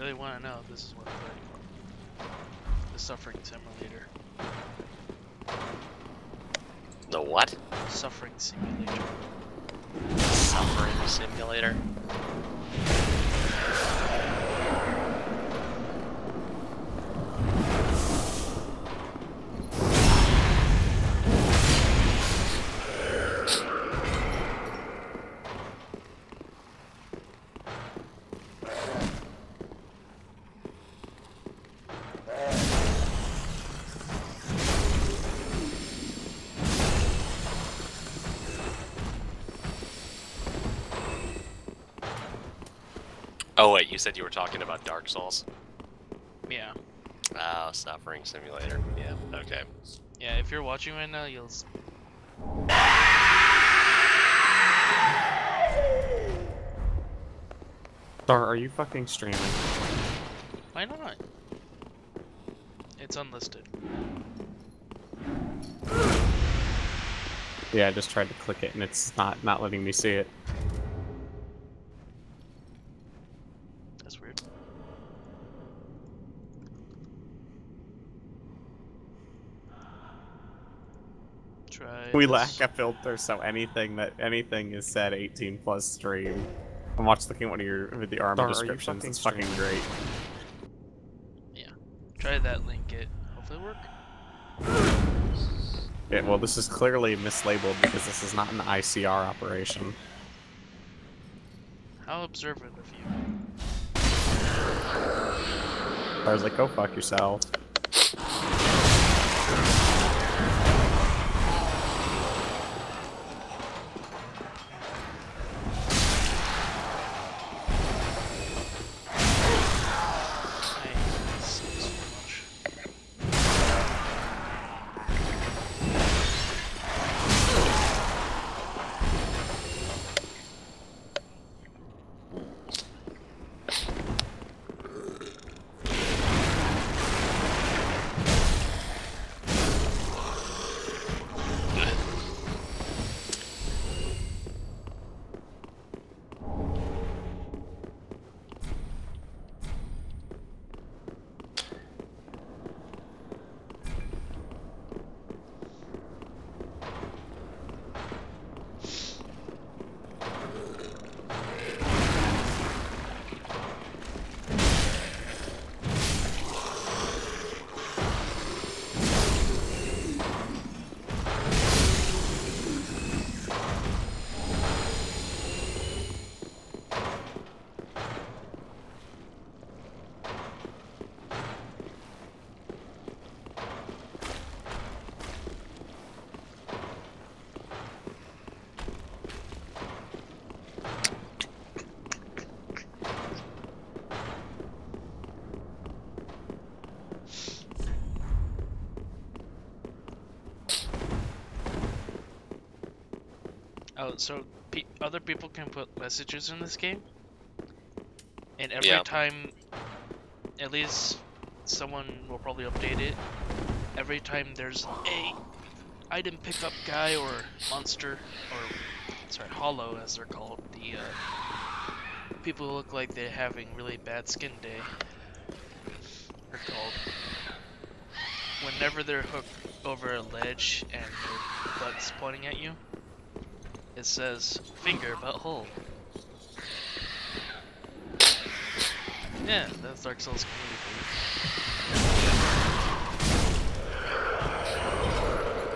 really want to know, this is what I'm playing. The Suffering Simulator. The what? Suffering Simulator. Suffering Simulator? Oh wait, you said you were talking about Dark Souls? Yeah. Oh, Suffering Simulator. Yeah, okay. Yeah, if you're watching right now, you'll... Star, are you fucking streaming? Why not? It's unlisted. Yeah, I just tried to click it and it's not letting me see it. That's weird. Try We this. lack a filter, so anything is said 18 plus stream. I'm looking at one of your the Arma descriptions. It's fucking great. Yeah. Try that link. It hopefully work. Yeah, well, this is clearly mislabeled because this is not an ICR operation. How observant of you. I was like, go fuck yourself. Oh, so other people can put messages in this game, and every time, at least someone will probably update it. Every time there's a item pickup guy or monster, or sorry, hollow as they're called, the people who look like they're having really bad skin day are called. Whenever they're hooked over a ledge and their butt's pointing at you, it says finger butthole. Yeah, that's Dark Souls community.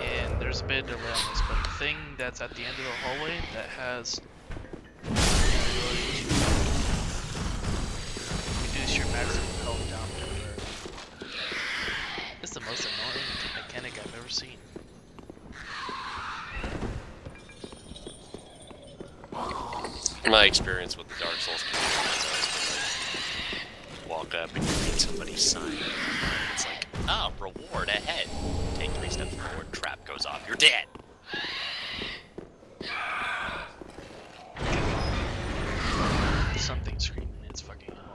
And there's a bit of delay on this, but the thing that's at the end of the hallway that has the ability to reduce your maximum health down to where it's the most annoying mechanic I've ever seen. My experience with the Dark Souls community is walk up and you read somebody's sign. It's like, oh, reward ahead. Take 3 steps forward, trap goes off, you're dead. Something screaming, it's fucking annoying.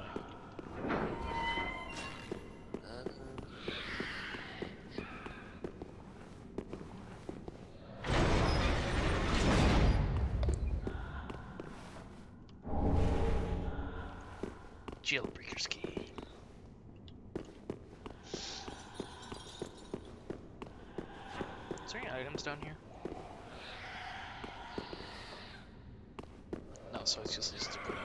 Jailbreaker's key. items down here? No, so it's just easy to go that way.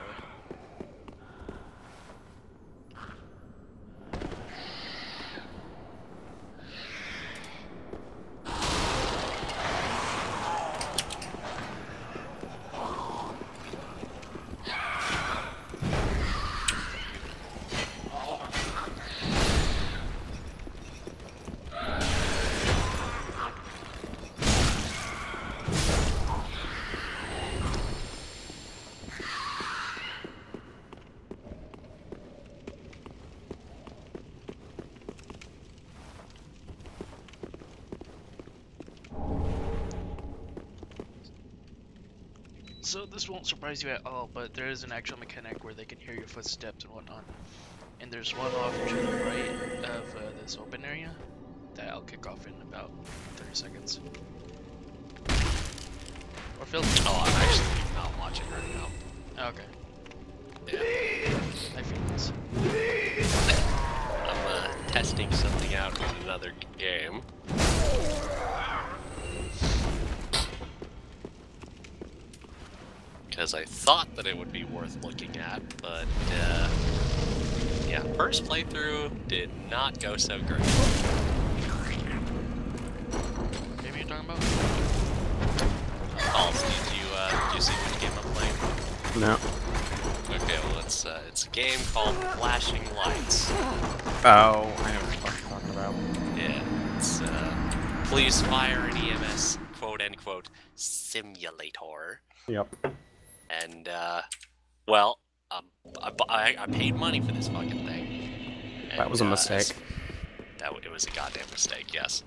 So this won't surprise you at all, but there is an actual mechanic where they can hear your footsteps and whatnot. And there's one off to the right of this open area that I'll kick off in about 30 seconds. Or Phil? Oh, I'm actually not watching right now. Okay. Yeah. I feel this. I'm testing something out in another game. Because I thought that it would be worth looking at, but yeah, first playthrough did not go so great. Maybe you're talking about? Halls, do you see which game I'm playing? No. Okay, well it's a game called Flashing Lights. Oh, I know what you're talking about. Yeah, it's police, fire, and EMS quote-unquote simulator. Yep. And, well, I paid money for this fucking thing. And, That was a mistake. It was a goddamn mistake, yes.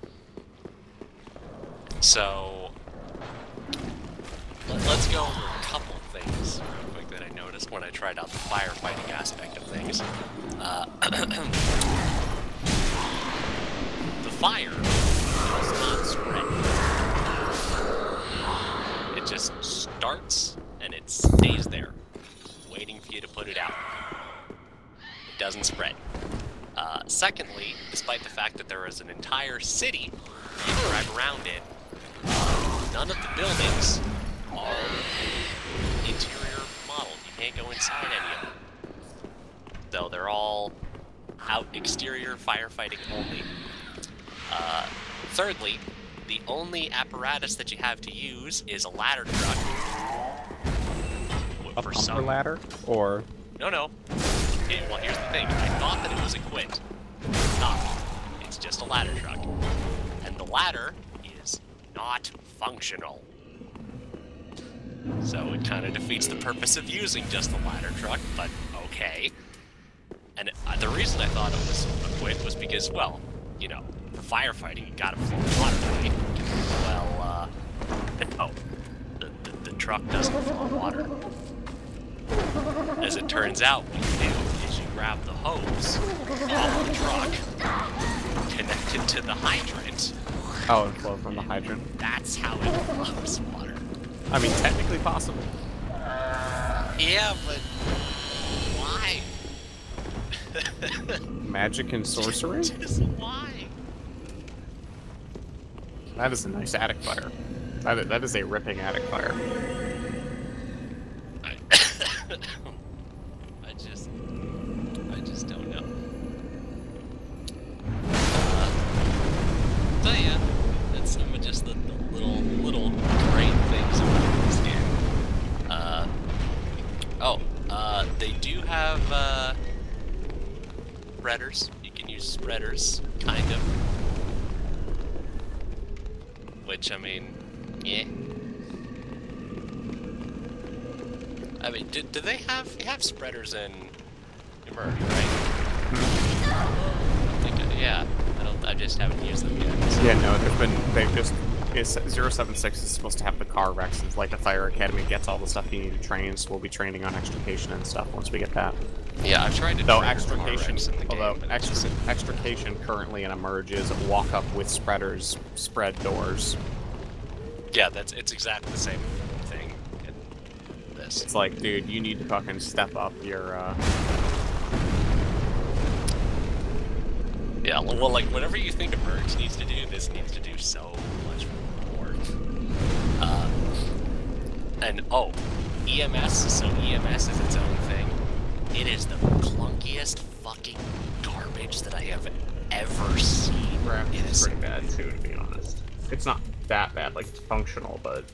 So, let's go over a couple things real quick that I noticed when I tried out the firefighting aspect of things. The fire does not spread. It just starts and it stays there, waiting for you to put it out. It doesn't spread. Secondly, despite the fact that there is an entire city you can drive around in, none of the buildings are interior modeled. You can't go inside any of them. Though they're all out exterior firefighting only. Thirdly, the only apparatus that you have to use is a ladder truck. A pumper ladder? Or... No. Well, here's the thing. I thought that it was equipped. It's not. It's just a ladder truck. And the ladder is not functional. So it kind of defeats the purpose of using just the ladder truck, but okay. And the reason I thought it was equipped was because, well, you know, for firefighting, you gotta flow water, right? Well, no. The truck doesn't flow water. As it turns out, what you do is you grab the hose off the truck, connected to the hydrant. Oh, it flows from the hydrant. That's how it flows water. I mean, technically possible. Yeah, but why? Magic and sorcery? Just why? That is a nice attic fire. That is a ripping attic fire. I just don't know. So yeah, that's some of just the little great things about this game. They do have spreaders. You can use spreaders, kind of. Which, I mean, yeah. I mean, do they have spreaders in Emerge, right? Yeah, I just haven't used them yet. So. Yeah, no, they've just, 076 is supposed to have the car Rex, it's like the Fire Academy gets all the stuff you need to train, so we'll be training on extrication and stuff once we get that. Yeah, I've tried to Though train extrication, in the although game, extrication currently in Emerge is walk up with spreaders, spread doors. Yeah, it's exactly the same thing in this. It's like, dude, you need to fucking step up your, Yeah, well, like, whatever you think Emerge needs to do, this needs to do so much more. And, oh, EMS, so EMS is its own thing. It is the clunkiest fucking garbage that I have ever seen. Rapid is pretty bad too, to be honest. It's not that bad, like, it's functional, but...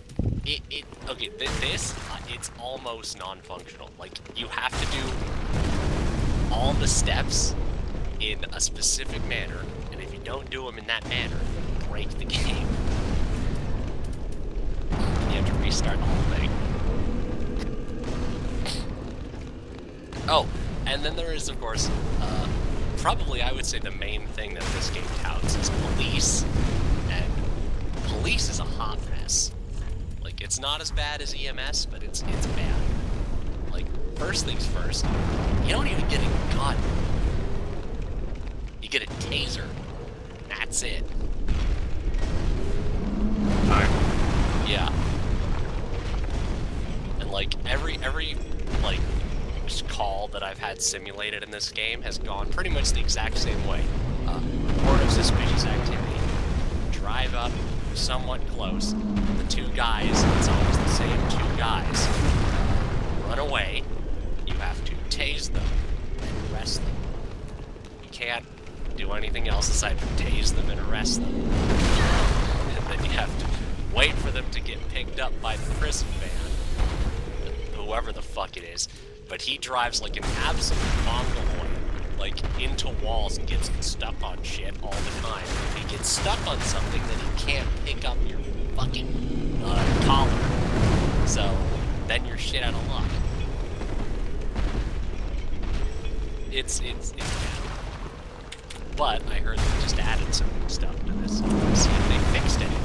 Okay, this, it's almost non-functional. Like, you have to do all the steps in a specific manner, and if you don't do them in that manner, you break the game. You have to restart the whole thing. Oh, and then there is, of course, probably I would say the main thing that this game touts is police, and police is a hot mess. Like, it's not as bad as EMS, but it's bad. Like, first things first, you don't even get a gun. You get a taser. That's it. Yeah. And like every like call that I've had simulated in this game has gone pretty much the exact same way. Report of suspicious activity. Drive up somewhat close. The two guys, it's always the same two guys. Run away. You have to tase them and arrest them. You can't do anything else aside from tase them and arrest them. And then you have to wait for them to get picked up by the prison van, whoever the fuck it is. But he drives like an absolute mongoloid, like into walls and gets stuck on shit all the time. If he gets stuck on something, then he can't pick up your fucking collar. So then you're shit out of luck. It's bad. But I heard they just added some new stuff to this, so let's see if they fixed anything.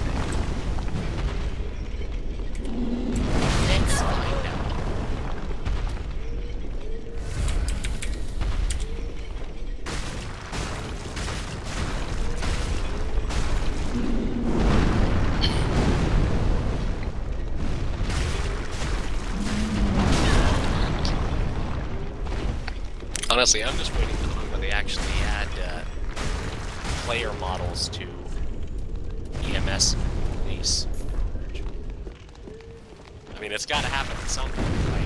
Let's find out. Honestly, I'm just waiting for the one where they actually add player models to EMS police. I mean, it's got to happen at some point, right?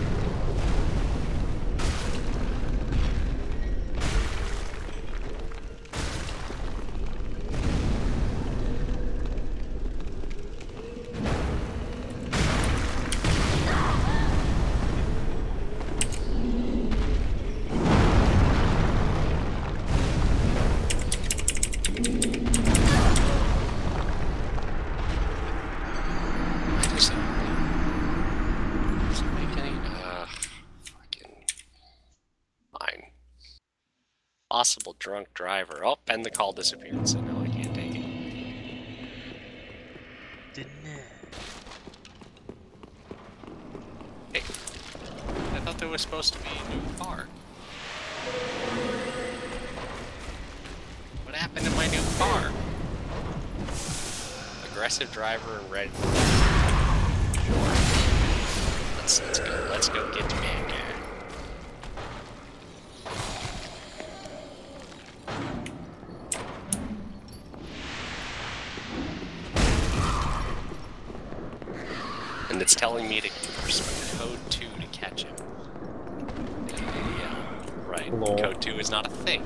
Possible drunk driver. Oh, and the call disappeared, so no, I can't take it. Hey, I thought there was supposed to be a new car. What happened to my new car? Aggressive driver in red. Sure. Let's go get the bad guy. And it's telling me to press code 2 to catch him. Yeah, right. Lol. Code 2 is not a thing.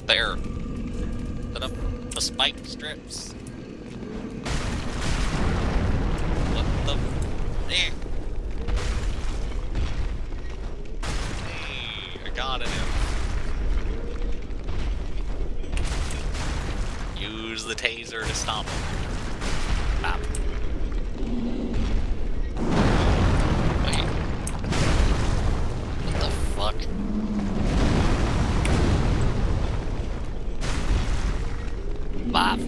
There. Set up the spike strips. What the? Hey, I got it. Use the taser to stop him. Bop. Wait. What the fuck? Bop.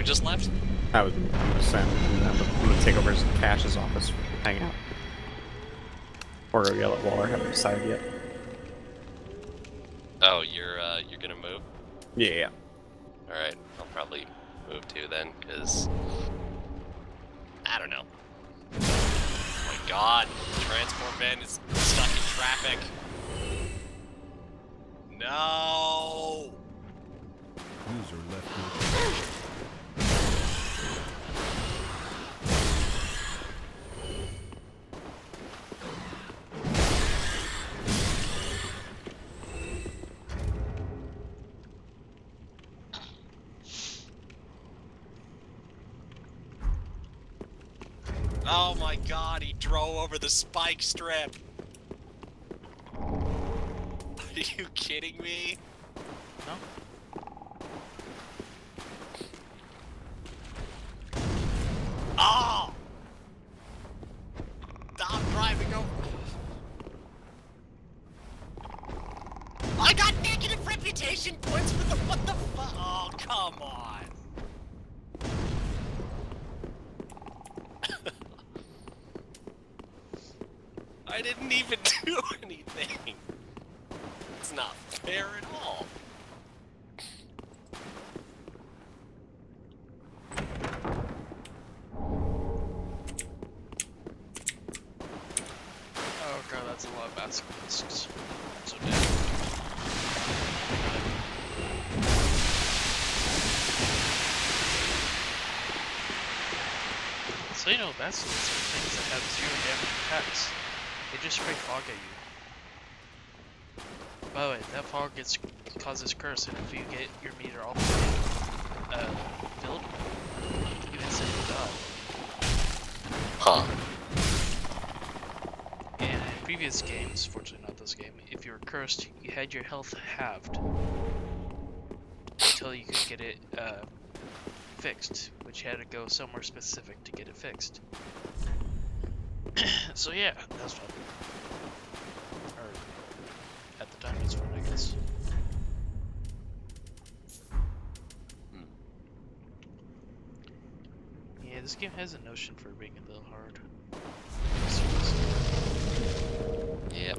Just left? I was saying, I'm gonna take over Cash's office, hang out. Or go yell at Waller, haven't decided yet. Oh, you're gonna move? Yeah. Alright, I'll probably move too then, because I don't know. Oh my god, the transport van is stuck in traffic. No! User left. Oh my god, he drove over the spike strip! Are you kidding me? No? Oh! Stop driving over. I got negative reputation points for the what the fuck? Oh, come on. I didn't even do anything. It's not fair at all. Oh god, that's a lot of basketball discs. So dead. So you know, baskets are things that have 0 damage attacks. They just spray fog at you. By the way, that fog causes curse, and if you get your meter all filled, you instantly die. Huh. And in previous games, fortunately not this game, if you were cursed, you had your health halved until you could get it fixed, which you had to go somewhere specific to get it fixed. So yeah, that's fun. Or at the time, it's fun, I guess. Yeah, this game has a notion for being a little hard. Yep.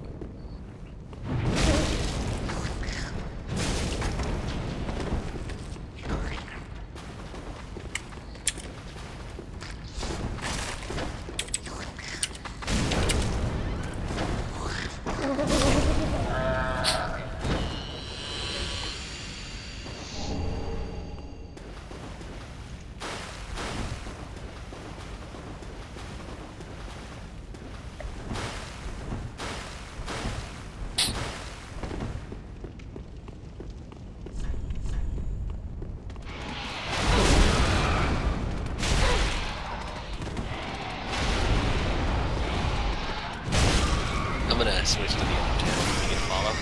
I'm gonna switch to the other channel. You can follow.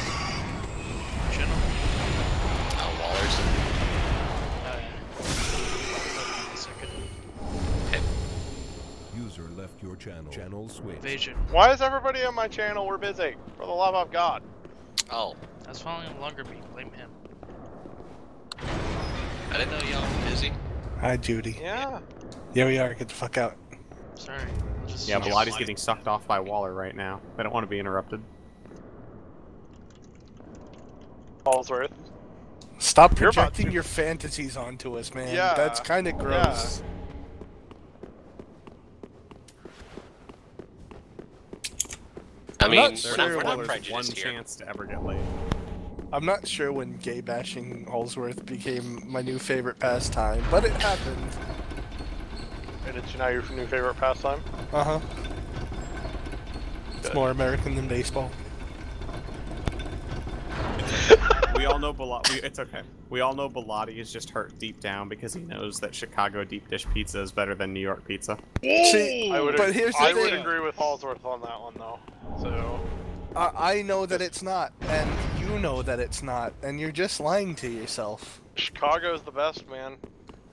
person. Okay. User left your channel. Channel switch. Invasion. Why is everybody on my channel? We're busy. For the love of God. Oh, That's following longer me. Blame him. I didn't know y'all were busy. Hi, Judy. Yeah. Yeah, we are. Get the fuck out. Sorry. I'll just Yeah, Bilatti's getting sucked off by Waller right now. They don't want to be interrupted. Fallsworth. Stop You're about projecting to- your fantasies onto us, man. Yeah. That's kind of gross. I mean, not we're sure not, we're what not There's one prejudiced here. chance to ever get laid. I'm not sure when gay bashing Holsworth became my new favorite pastime, but it happened. And it's now your new favorite pastime? Uh-huh. It's more American than baseball. We all know Bilotti. It's okay. We all know Bilotti is just hurt deep down because he knows that Chicago deep dish pizza is better than New York pizza. See, but here's the I thing. would agree with Fallsworth on that one, though. So, I know that it's not, and you know that it's not, and you're just lying to yourself. Chicago's the best, man.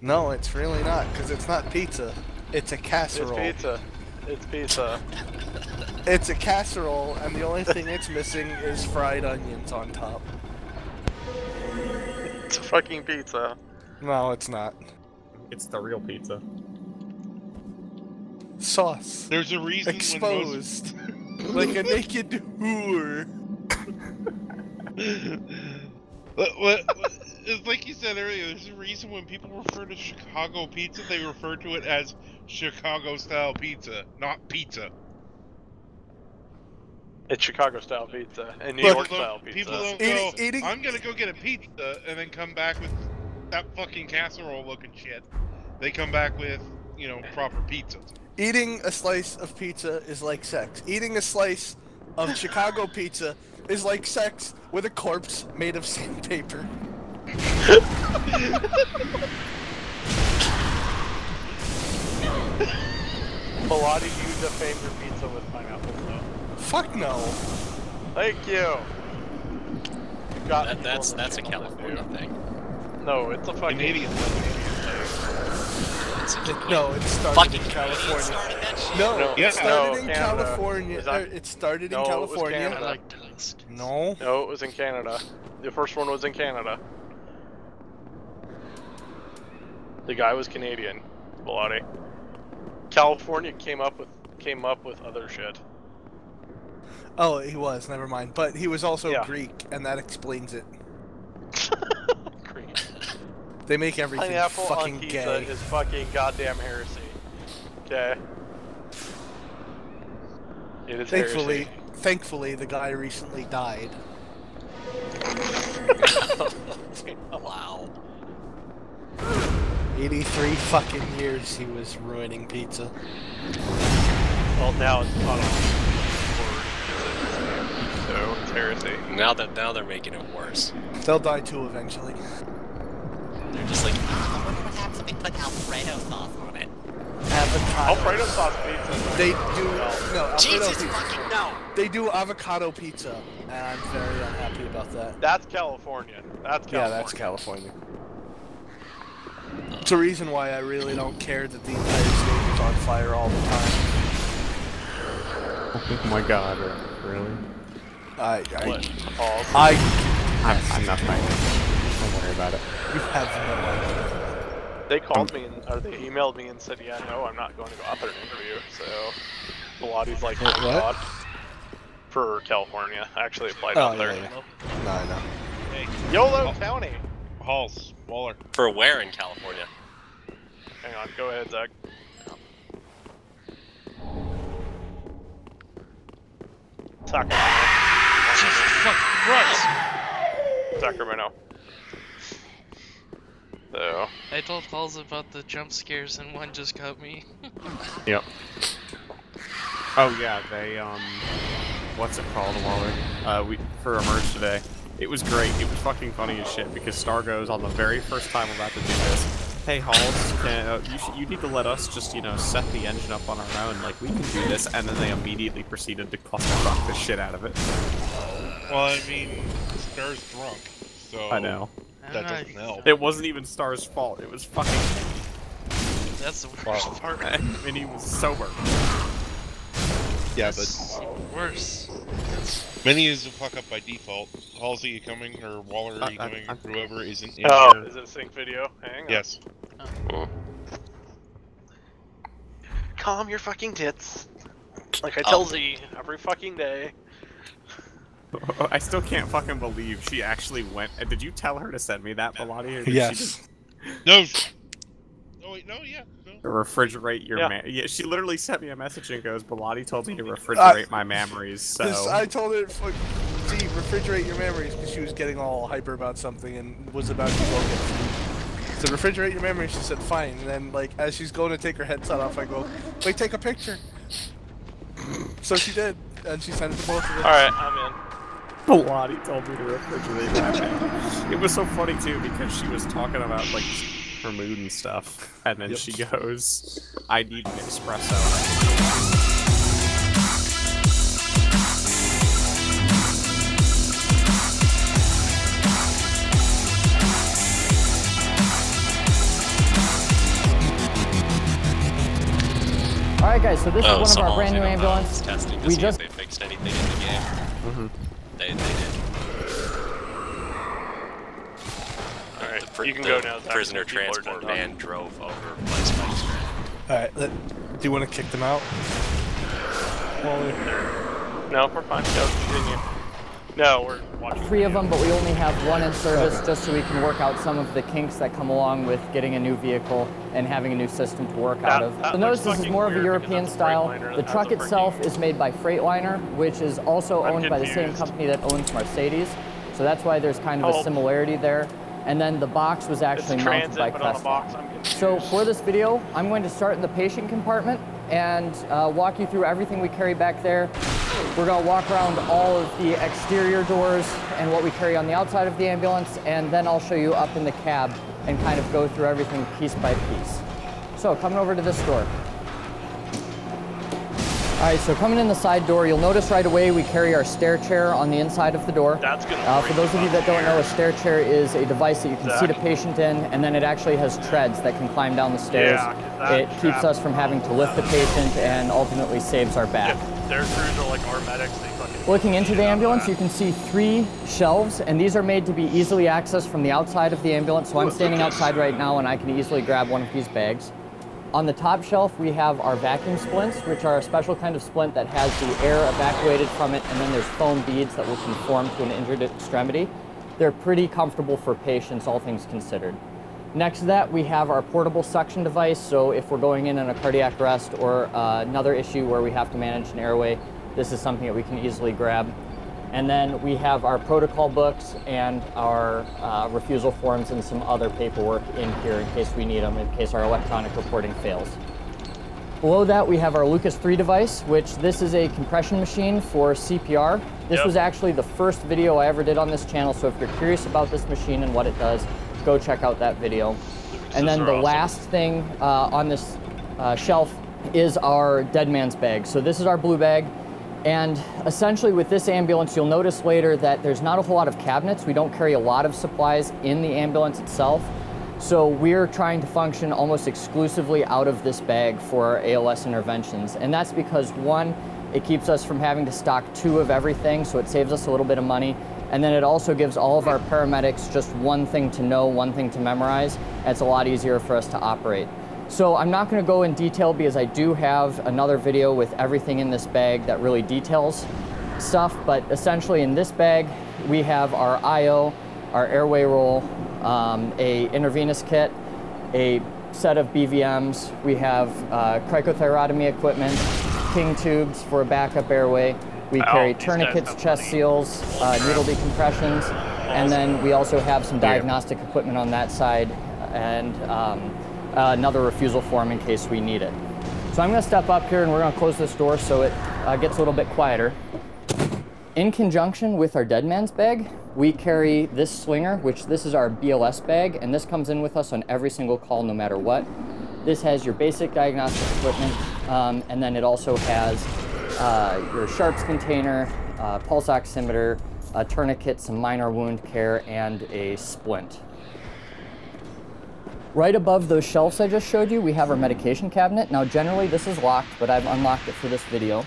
No, it's really not, because it's not pizza. It's a It's casserole. pizza. It's pizza. It's a casserole, and the only thing it's missing is fried onions on top. It's a fucking pizza. No, it's not. It's the real pizza. Sauce. There's a reason Exposed. Like a naked whore. It's like you said earlier, there's a reason when people refer to Chicago pizza, they refer to it as Chicago-style pizza, not pizza. It's Chicago-style pizza and New Look, York-style pizza. People don't go, I'm gonna go get a pizza, and then come back with that fucking casserole-looking shit. They come back with, you know, proper pizza. Eating a slice of pizza is like sex. Eating a slice of Chicago pizza is like sex with a corpse made of sandpaper. Bilotti, you defame your pizza with pineapples, though. Fuck no. Thank you. You got me That's more than a you California do. thing. No, it's a fucking Canadian No, it started Fucking in Canadians California. started that shit? No, Yeah, it started no, in Canada. California. Is that- It started in No, it was California. Canada. I like dust. No. No, it was in Canada. The first one was in Canada. The guy was Canadian, Bilotti. California came up with other shit. Oh, he was. Never mind. But he was also Yeah. Greek, and that explains it. Green. They make everything Pineapple fucking on pizza gay. is fucking goddamn heresy. Okay. It is Thankfully, the guy recently died. Wow. 83 fucking years he was ruining pizza. Well, now it's caught on. So it's heresy. Now they're making it worse. They'll die too eventually. They're just like, I wonder what happens if they put Alfredo sauce on it. Avocado. Alfredo sauce pizza. They do no Alfredo Jesus pizza. fucking no! They do avocado pizza, and I'm very unhappy about that. That's California. That's California. Yeah, that's California. It's a reason why I really don't care that the entire state is on fire all the time. Oh my god, really? What? Balls? I'm not fighting. Don't worry about it. You have no idea. They called me or they emailed me and said, yeah, no, I'm not going to go out there and interview. So Bilotti's like, Wait, oh what? god. For California. I actually applied Oh, out yeah, there. yeah. No, I know. Hey, YOLO County! Halls, Waller. For where in California? Hang on, go ahead, Zach. Sacramento. Jesus fuck Christ! Sacramento. So, I told Halls about the jump scares and one just got me. Yep. Oh yeah, they what's it called, Waller? For Emerge today. It was great. It was fucking funny as shit because Star goes on the very first time we're about to do this. Hey Halls, you need to let us just, you know, set the engine up on our own. Like we can do this, and then they immediately proceeded to clusterfuck the shit out of it. Well, I mean, Star's drunk, so... I know. I that doesn't help. It wasn't even Star's fault. It was fucking. That's the worst part. And he was sober. Yeah, That's worse. Minnie is a fuck up by default. Halsey, you coming, or Waller, are you coming? Whoever isn't in Oh, here. is it a sync video? Hang on. Yes. Calm your fucking tits. Like I tell Z every fucking day. I still can't fucking believe she actually went. Did you tell her to send me that, Bilotti? Or did Yes. She just No. Oh wait, no, yeah. No. refrigerate your Yeah. yeah, she literally sent me a message and goes, Bilotti told me to refrigerate my memories, so... I told her, see, refrigerate your memories, because she was getting all hyper about something and was about to go get food. So refrigerate your memories, she said fine, and then, like, as she's going to take her headset off, I go, wait, take a picture. So she did, and she sent it to both of us. Alright, I'm in. Bilotti told me to refrigerate my memories. It was so funny, too, because she was talking about, like, her mood and stuff, and then she goes, I need an espresso. Alright guys, so this is one of our brand new Halsey ambulance. testing to We see just if they fixed anything in the game. They did. Alright, you can go now. Zach. Prisoner People are transport done. van drove over by Spike's ground. Alright, do you want to kick them out? No, we're fine. No, continue. No, we're watching. 3 of them, but we only have 1 in service just so we can work out some of the kinks that come along with getting a new vehicle and having a new system to work out of. So notice this is more of a European style. The truck itself is made by Freightliner, which is also owned by the same company that owns Mercedes. So that's why there's kind of a similarity there. And then the box was actually mounted by Cresta. So for this video, I'm going to start in the patient compartment and walk you through everything we carry back there. We're going to walk around all of the exterior doors and what we carry on the outside of the ambulance, and then I'll show you up in the cab and kind of go through everything piece by piece. So coming over to this door. All right, so coming in the side door, you'll notice right away we carry our stair chair on the inside of the door. That's gonna for those of you that don't know, a stair chair is a device that you can seat a patient in, and then it actually has treads that can climb down the stairs. It keeps us from having to lift the patient and ultimately saves our back. Their crews are like our medics. They fucking Looking into the ambulance, you can see 3 shelves, and these are made to be easily accessed from the outside of the ambulance. So I'm standing outside right now, and I can easily grab one of these bags. On the top shelf, we have our vacuum splints, which are a special kind of splint that has the air evacuated from it, and then there's foam beads that will conform to an injured extremity. They're pretty comfortable for patients, all things considered. Next to that, we have our portable suction device, so if we're going in a cardiac arrest or another issue where we have to manage an airway, this is something that we can easily grab. And then we have our protocol books and our refusal forms and some other paperwork in here in case we need them, in case our electronic reporting fails. Below that, we have our Lucas 3 device, which this is a compression machine for CPR. This was actually the first video I ever did on this channel, so if you're curious about this machine and what it does, go check out that video. And then the last thing on this shelf is our dead man's bag. So this is our blue bag. And essentially with this ambulance, you'll notice later that there's not a whole lot of cabinets. We don't carry a lot of supplies in the ambulance itself. So we're trying to function almost exclusively out of this bag for our ALS interventions. And that's because 1, it keeps us from having to stock 2 of everything, so it saves us a little bit of money. And then it also gives all of our paramedics just 1 thing to know, 1 thing to memorize, and it's a lot easier for us to operate. So I'm not going to go in detail because I do have another video with everything in this bag that really details stuff, but essentially in this bag we have our IO, our airway roll, a intravenous kit, a set of BVMs, we have cricothyrotomy equipment, King tubes for a backup airway, we carry tourniquets, chest seals, needle decompressions, and then we also have some diagnostic equipment on that side and another refusal form in case we need it. So I'm going to step up here and we're going to close this door so it gets a little bit quieter. In conjunction with our dead man's bag, we carry this slinger, which this is our BLS bag, and this comes in with us on every single call no matter what. This has your basic diagnostic equipment, and then it also has your sharps container, pulse oximeter, a tourniquet, some minor wound care, and a splint. Right above those shelves I just showed you, we have our medication cabinet. Now generally this is locked, but I've unlocked it for this video.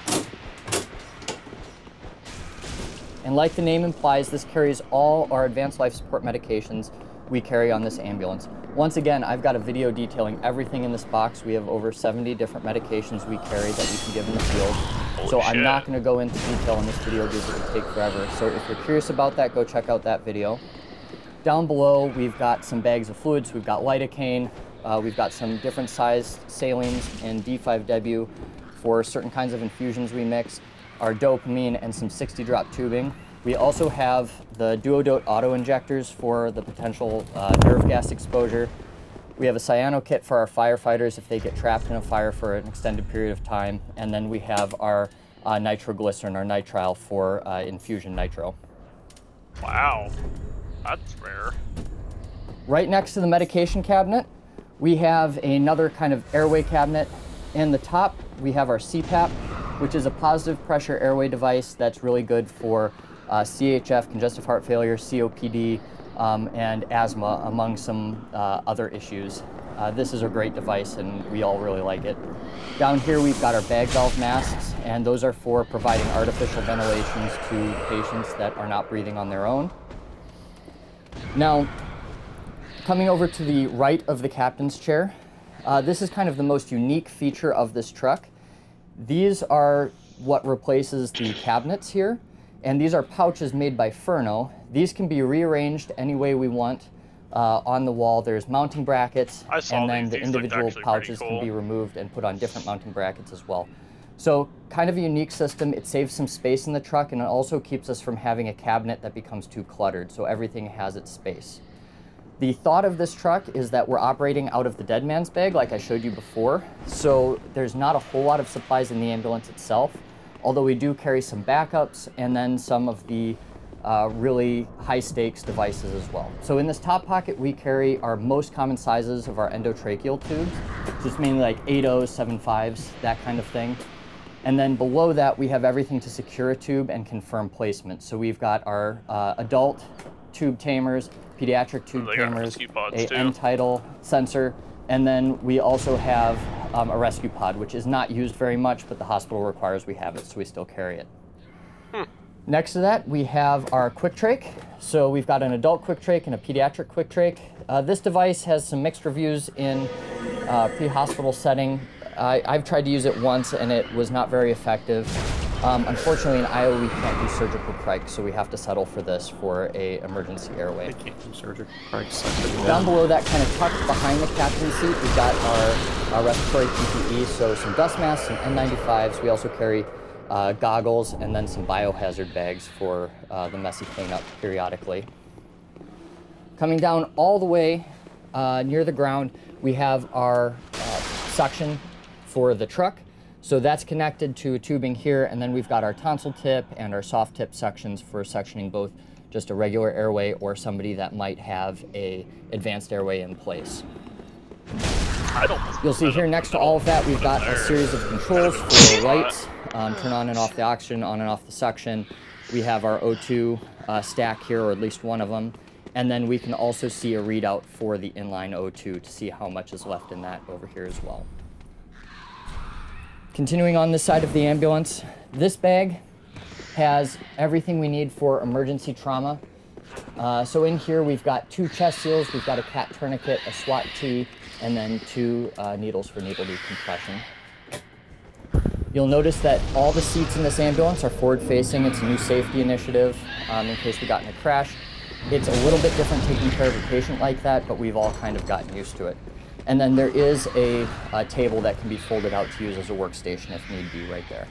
And like the name implies, this carries all our advanced life support medications we carry on this ambulance. Once again, I've got a video detailing everything in this box. We have over 70 different medications we carry that you can give in the field. So I'm not going to go into detail in this video because it would take forever. So if you're curious about that, go check out that video. Down below, we've got some bags of fluids. We've got lidocaine. We've got some different sized salines and D5W for certain kinds of infusions we mix, our dopamine, and some 60 drop tubing. We also have the duodot auto injectors for the potential nerve gas exposure. We have a cyano kit for our firefighters if they get trapped in a fire for an extended period of time. And then we have our nitroglycerin, our nitrile for infusion nitro. Wow, that's rare. Right next to the medication cabinet, we have another kind of airway cabinet. In the top, we have our CPAP, which is a positive pressure airway device that's really good for CHF, congestive heart failure, COPD, and asthma, among some other issues. This is a great device and we all really like it. Down here we've got our bag valve masks, and those are for providing artificial ventilations to patients that are not breathing on their own. Now, coming over to the right of the captain's chair, this is kind of the most unique feature of this truck. These are what replaces the cabinets here. And these are pouches made by Furno. These can be rearranged any way we want on the wall. There's mounting brackets, and then the individual pouches can be removed and put on different mounting brackets as well. So kind of a unique system. It saves some space in the truck, and it also keeps us from having a cabinet that becomes too cluttered, so everything has its space. The thought of this truck is that we're operating out of the dead man's bag, like I showed you before. So there's not a whole lot of supplies in the ambulance itself, although we do carry some backups and then some of the really high stakes devices as well. So in this top pocket, we carry our most common sizes of our endotracheal tubes, just mainly like 8.0s, 7.5s, that kind of thing. And then below that, we have everything to secure a tube and confirm placement. So we've got our adult tube tamers, pediatric tube tamers, a end-tidal sensor, and then we also have a rescue pod, which is not used very much, but the hospital requires we have it, so we still carry it. Next to that, we have our quick trach. So we've got an adult quick trach and a pediatric quick trach. This device has some mixed reviews in pre-hospital setting. I've tried to use it once and it was not very effective. Unfortunately, in Iowa, we can't do surgical crikes, so we have to settle for this for a emergency airway. They can't do surgical crikes. Down below that, kind of tucked behind the captain's seat, we've got our respiratory PPE, so some dust masks, some N95s. We also carry goggles and then some biohazard bags for the messy cleanup periodically. Coming down all the way near the ground, we have our suction for the truck. So that's connected to a tubing here, and then we've got our tonsil tip and our soft tip sections for suctioning both just a regular airway or somebody that might have a advanced airway in place. You'll see here next to all of that, we've got a series of controls for the lights, turn on and off the oxygen, on and off the suction. We have our O2 stack here, or at least one of them, and then we can also see a readout for the inline O2 to see how much is left in that over here as well. Continuing on this side of the ambulance, this bag has everything we need for emergency trauma. So in here we've got 2 chest seals, we've got a cat tourniquet, a SWAT T, and then 2 needles for needle decompression. You'll notice that all the seats in this ambulance are forward facing. It's a new safety initiative in case we got in a crash. It's a little bit different taking care of a patient like that, but we've all kind of gotten used to it. And then there is a table that can be folded out to use as a workstation if need be right there.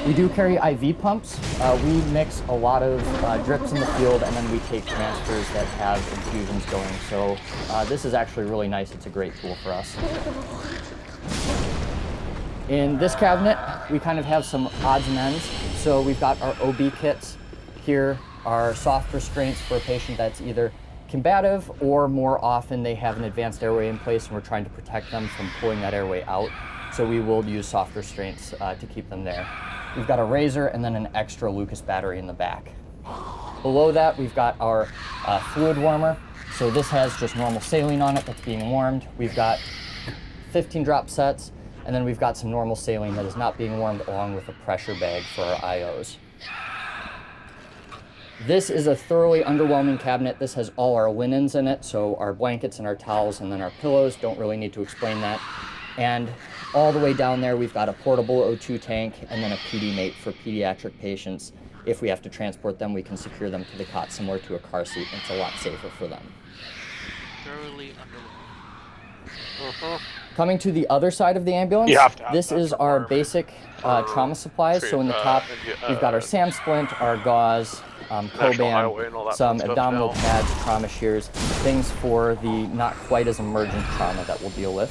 We do carry IV pumps. We mix a lot of drips in the field, and then we take transfers that have infusions going. So this is actually really nice. It's a great tool for us. In this cabinet, we kind of have some odds and ends. So we've got our OB kits here, our soft restraints for a patient that's either combative or more often they have an advanced airway in place and we're trying to protect them from pulling that airway out. So we will use soft restraints to keep them there. We've got a razor and then an extra Lucas battery in the back. Below that, we've got our fluid warmer. So this has just normal saline on it that's being warmed. We've got 15 drop sets, and then we've got some normal saline that is not being warmed along with a pressure bag for our IOs. This is a thoroughly underwhelming cabinet. This has all our linens in it, so our blankets and our towels and then our pillows. Don't really need to explain that. And all the way down there, we've got a portable O2 tank and then a PD mate for pediatric patients. If we have to transport them, we can secure them to the cot similar to a car seat. It's a lot safer for them. Thoroughly underwhelming. Coming to the other side of the ambulance, this is our basic trauma supplies. So in the top, we've got our SAM splint, our gauze, Coban, some abdominal pads, trauma shears, things for the not quite as emergent trauma that we'll deal with.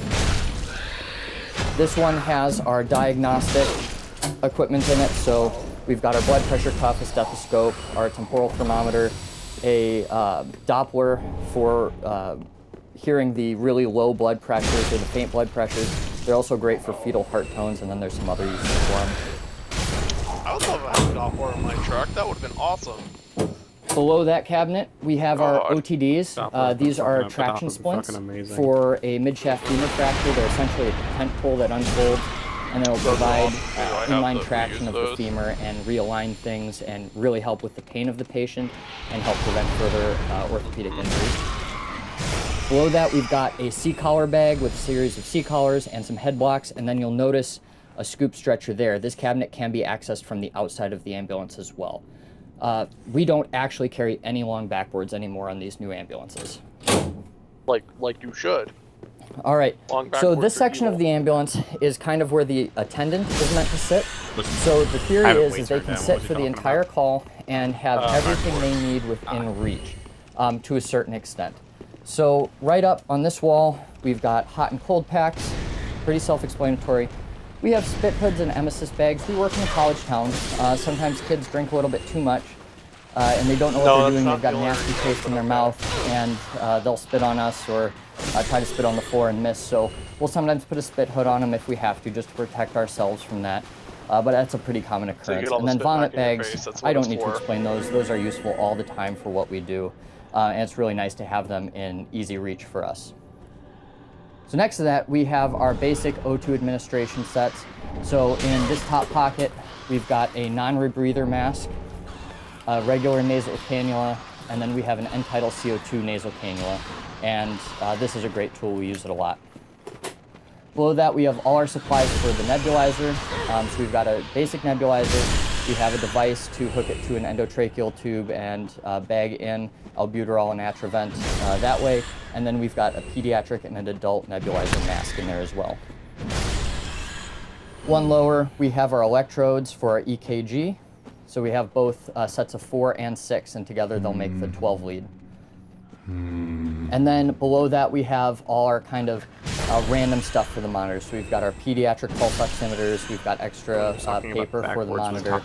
This one has our diagnostic equipment in it. So we've got our blood pressure cuff, a stethoscope, our temporal thermometer, a Doppler for hearing the really low blood pressures or the faint blood pressures. They're also great for fetal heart tones, and then there's some other uses for them. I would love to have a Doppler in my truck. That would have been awesome. Below that cabinet, we have our OTDs. These are traction splints for a midshaft femur fracture. They're essentially a tent pole that unfolds, and they'll provide inline traction of the femur and realign things and really help with the pain of the patient and help prevent further orthopedic injuries. Below that, we've got a C-collar bag with a series of C-collars and some head blocks, and then you'll notice a scoop stretcher there. This cabinet can be accessed from the outside of the ambulance as well. We don't actually carry any long backboards anymore on these new ambulances. Like you should. All right, so this section of the ambulance is kind of where the attendant is meant to sit. So the theory is they can sit for the entire call and have everything they need within reach to a certain extent. So right up on this wall, we've got hot and cold packs, pretty self-explanatory. We have spit hoods and emesis bags. We work in a college town. Sometimes kids drink a little bit too much and they don't know what they're doing. They've got a nasty taste in their mouth and they'll spit on us or try to spit on the floor and miss. So we'll sometimes put a spit hood on them if we have to, just to protect ourselves from that. But that's a pretty common occurrence. And then vomit bags, I don't need to explain those. Those are useful all the time for what we do. And it's really nice to have them in easy reach for us. So next to that, we have our basic O2 administration sets. So in this top pocket, we've got a non-rebreather mask, a regular nasal cannula, and then we have an end-tidal CO2 nasal cannula. And this is a great tool, we use it a lot. Below that, we have all our supplies for the nebulizer. So we've got a basic nebulizer. We have a device to hook it to an endotracheal tube and bag in albuterol and Atrovent that way. And then we've got a pediatric and an adult nebulizer mask in there as well. One lower, we have our electrodes for our EKG. So we have both sets of 4 and 6, and together they'll make the 12 lead. And then below that, we have all our kind of random stuff for the monitors. So we've got our pediatric pulse oximeters, we've got extra paper for the monitor,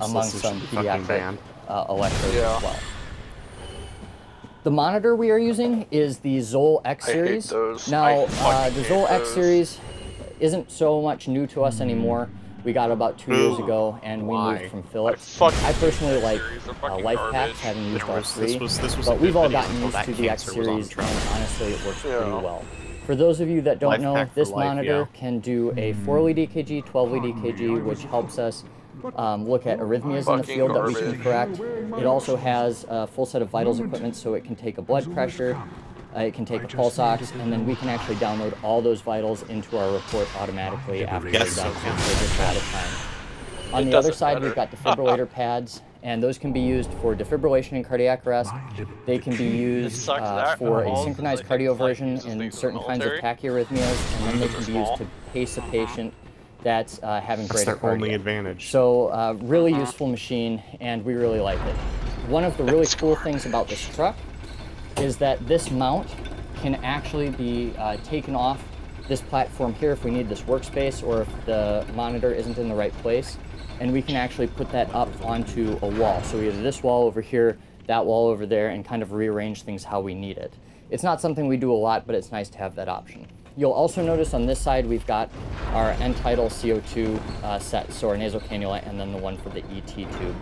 among some pediatric electrodes as well. The monitor we are using is the Zoll X series. Now, the Zoll X series isn't so much new to us anymore. We got it about 2 years ago, and we moved from Philips. I personally like life packs, having used all three, but we've all gotten used to the X series, and honestly, it works pretty well. For those of you that don't know, this monitor can do a 4-lead EKG, 12-lead EKG, which helps us look at arrhythmias in the field that we can correct. It also has a full set of vitals equipment, so it can take a blood pressure, it can take a pulse ox, and then we can actually download all those vitals into our report automatically after they're done, just at a time. On the other side, we've got defibrillator pads, and those can be used for defibrillation and cardiac arrest. They can be used for a synchronized cardioversion in certain kinds of tachyarrhythmias, and then they can be used to pace a patient that's having greater cardia. Only advantage. So really useful machine, and we really like it. One of the really cool things about this truck is that this mount can actually be taken off this platform here if we need this workspace or if the monitor isn't in the right place, and we can actually put that up onto a wall. So either this wall over here, that wall over there, and kind of rearrange things how we need it. It's not something we do a lot, but it's nice to have that option. You'll also notice on this side we've got our end-tidal CO2 set, so our nasal cannula, and then the one for the ET tube,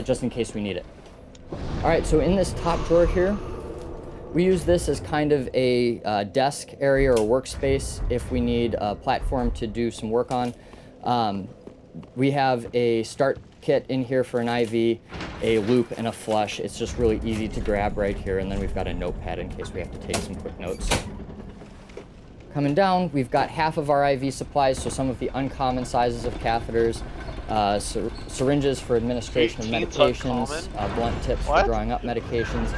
just in case we need it. All right, so in this top drawer here, We use this as kind of a desk area or workspace if we need a platform to do some work on. We have a start kit in here for an IV, a loop, and a flush. It's just really easy to grab right here, and then we've got a notepad in case we have to take some quick notes. Coming down, we've got half of our IV supplies, so some of the uncommon sizes of catheters, syringes for administration of medications, blunt tips for drawing up medications,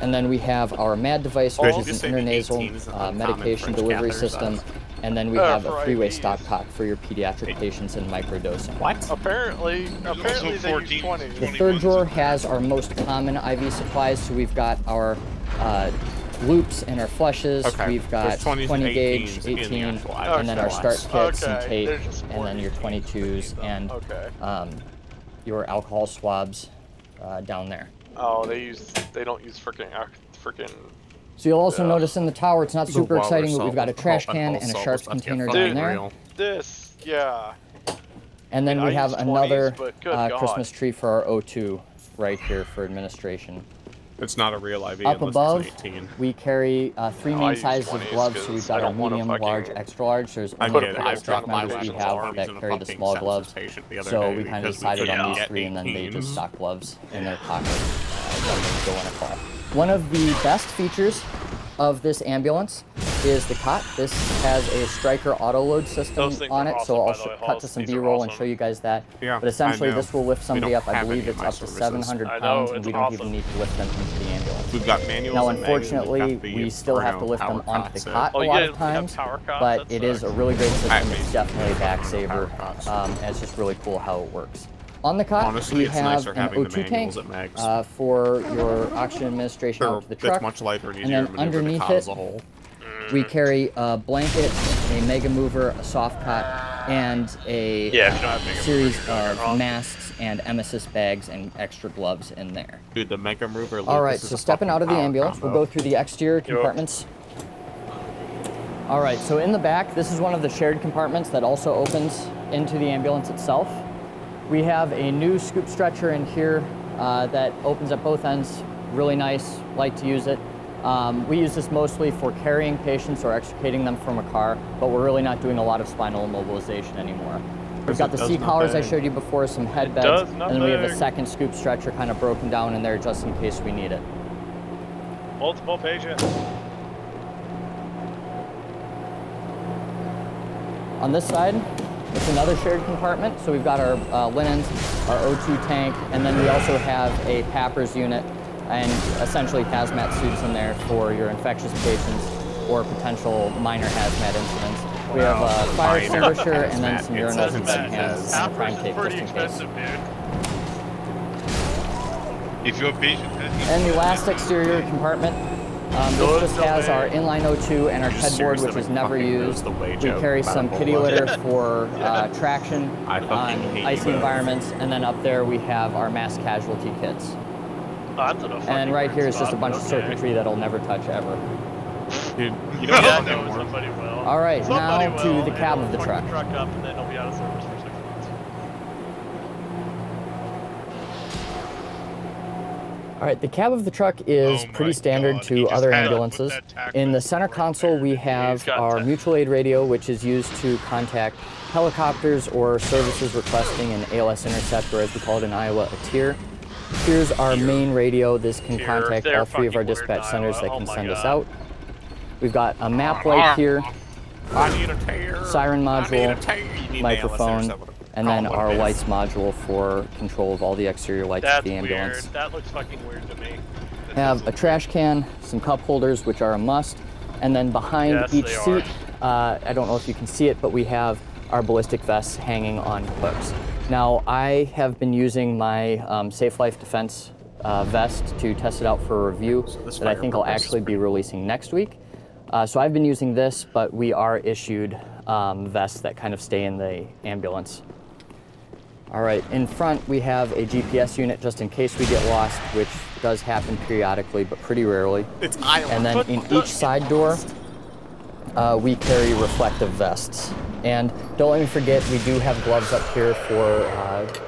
and then we have our MAD device, which is an intranasal medication delivery system, and then we have a three-way stopcock for your pediatric patients and microdosing. What? Apparently they use 20. The third drawer has our most common IV supplies, so we've got our loops and our flushes. We've got 20 gauge, 18, and then our start kits and tape, and then your 22s and your alcohol swabs down there. Oh, they don't use freaking. So you'll also notice in the tower, it's not super exciting, but we've got a trash can and a sharps container down there. This, yeah. And then we have another Christmas tree for our O2 right here for administration. It's not a real IV. Up above, we carry 3 main sizes of gloves, so we've got a medium, large, extra large. There's only 3 staff members we have that carry the small gloves, so we kind of decided on these 3, and then they just stock gloves in their pocket when they go on a call. One of the best features of this ambulance is the cot. This has a Striker auto load system on it, so I'll cut to some B-roll and show you guys that. But essentially, this will lift somebody up. I believe it's up to 700 pounds, and we don't even need to lift them into the ambulance. We've got manuals. Now, unfortunately, we still have to lift them onto the cot a lot of times, but it is a really great system. It's definitely a back saver, and it's just really cool how it works. On the cot, we have an O2 tank for your oxygen administration out to the truck, and then underneath it, we carry a blanket, a mega mover, a soft cot, and a series of masks and emesis bags and extra gloves in there. Dude, the mega mover. Alright, so stepping out of the ambulance, we'll go through the exterior compartments. Alright, so in the back, this is one of the shared compartments that also opens into the ambulance itself. We have a new scoop stretcher in here that opens at both ends. Really nice, like to use it. We use this mostly for carrying patients or extricating them from a car, but we're really not doing a lot of spinal immobilization anymore. We've got the C-collars I showed you before, some head beds, and then we have a second scoop stretcher kind of broken down in there just in case we need it. Multiple patients. On this side, it's another shared compartment, so we've got our linens, our O2 tank, and then we also have a PAPRS unit and essentially hazmat suits in there for your infectious patients or potential minor hazmat incidents. We have a fire extinguisher and then some urinals and bed cans and a crime tape just in case. If your patient has... And the last exterior compartment, this just has our inline O2 and our headboard, which is never used. We carry some kitty litter for traction on icy environments, and then up there we have our mass casualty kits. And right here is just a bunch of circuitry that'll never touch ever. Dude, you know somebody will. All right, now to the cab of the truck. Up and then it'll be out of service for 6 months. All right, the cab of the truck is pretty standard to other ambulances. In the center console, we have our mutual aid radio, which is used to contact helicopters or services requesting an ALS intercept, or as we call it in Iowa, a TIR. Here's our main radio. This can contact all 3 of our dispatch centers that can send us out. We've got a map light here, siren module, microphone, and then our lights module for control of all the exterior lights of the ambulance. That looks fucking weird to me. Have a trash can, some cup holders, which are a must, and then behind each seat, I don't know if you can see it, but we have our ballistic vests hanging on hooks. Now, I have been using my Safe Life Defense vest to test it out for a review that I think I'll actually be releasing next week. So I've been using this, but we are issued vests that kind of stay in the ambulance. All right, in front we have a GPS unit just in case we get lost, which does happen periodically, but pretty rarely. And then in each side door, we carry reflective vests. And don't let me forget, we do have gloves up here for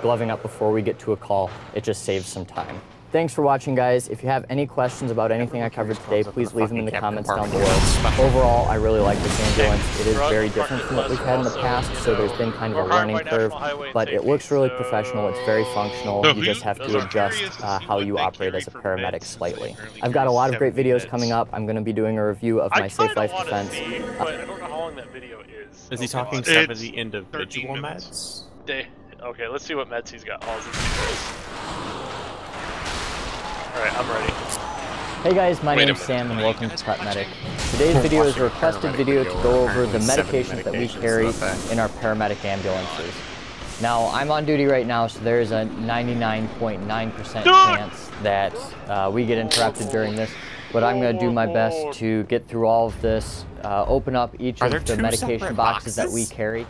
gloving up before we get to a call. It just saves some time. Thanks for watching, guys. If you have any questions about anything I covered today, please leave them in the comments down below. Overall, I really like this ambulance. It is very different from what we've had in the past, so there's been kind of a learning curve, but it looks really professional. It's very functional. You just have to adjust how you operate as a paramedic slightly. I've got a lot of great videos coming up. I'm going to be doing a review of my Safe Life Defense. But I don't know how long that video is. Is he talking 70 individual meds? Okay, let's see what meds he's got. Alright, I'm ready. Hey guys, my name's Sam and welcome to Prep Medic. Today's video is a requested video to go over the medications that we carry in our paramedic ambulances. Now, I'm on duty right now, so there is a 99.9% chance that we get interrupted during this, but I'm going to do my best to get through all of this, open up each of the medication boxes that we carry,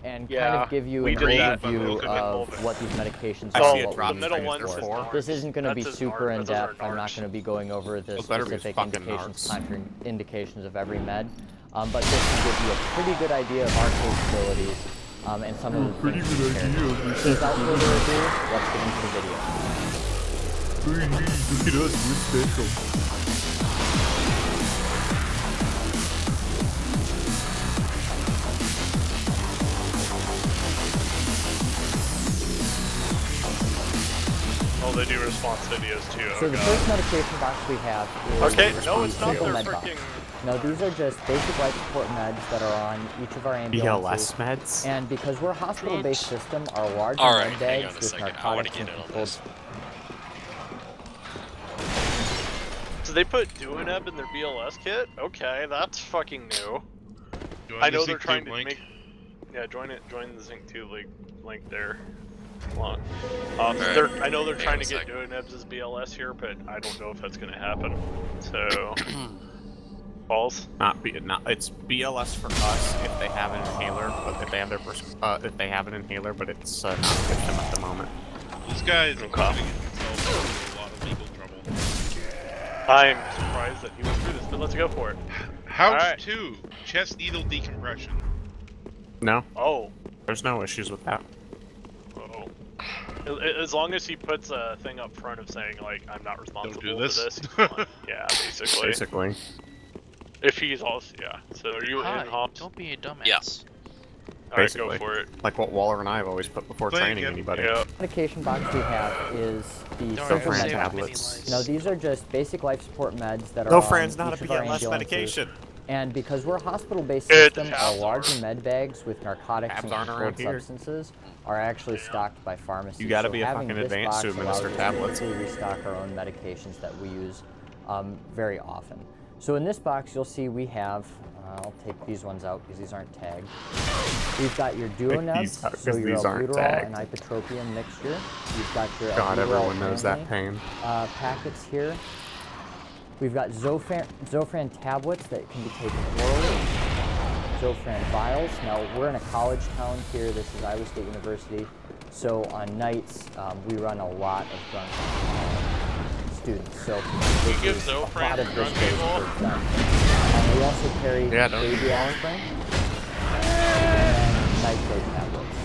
and kind of give you an overview of what these medications are. This isn't going to be super in-depth. I'm not going to be going over the specific indications, contraindications of every med, but this will give you a pretty good idea of our capabilities and some of the things we carry. So without further ado, let's get into the video. Look at us, we're special. Oh, they do response videos too. So the first medication box we have is no, it's not simple their med box. freaking... No, these are just basic life support meds that are on each of our ambulances. BLS meds? And because we're a hospital-based system, our large med bags with narcotics and controlled... So they put Duaneb in their BLS kit? Okay, that's fucking new. I know they're trying to make... Yeah, join the Zinc 2 link there. Hold on. I know they're trying to get Duanebs as BLS here, but I don't know if that's going to happen. So... False? It's BLS for us if they have an inhaler, but if they have an inhaler, but it's not with them at the moment. This guy is getting himself in a lot of legal trouble. I'm surprised that he went through this, but let's go for it. How's 2? Chest needle decompression. No. Oh. There's no issues with that. Oh. As long as he puts a thing up front of saying, like, I'm not responsible for this. He's fine. Yeah, basically. Basically. If he's also, yeah. So are you in, Hops? Don't be a dumbass. Yeah. Alright, go for it. Like what Waller and I have always put before training anybody. Yeah. The medication box we have is the Zofran tablets. No, these are just basic life support meds that are Zofran's on not each a of our BLS ambulances. medication. And because we're a hospital-based system, our larger med bags with narcotics and controlled substances are actually stocked by pharmacies. You gotta be a having fucking this advanced to box administer allows us tablets. to restock our own medications that we use very often. So in this box, you'll see we have, I'll take these ones out because these aren't tagged. We've got your Duaneb, so your albuterol and ipratropium mixture. You've got your God, everyone knows that pain. Packets here. We've got Zofran tablets that can be taken orally. Zofran vials. Now, we're in a college town here. This is Iowa State University. So on nights, we run a lot of drunk students. So we give Zofran drunk people. We also carry baby aspirin and nitro tablets.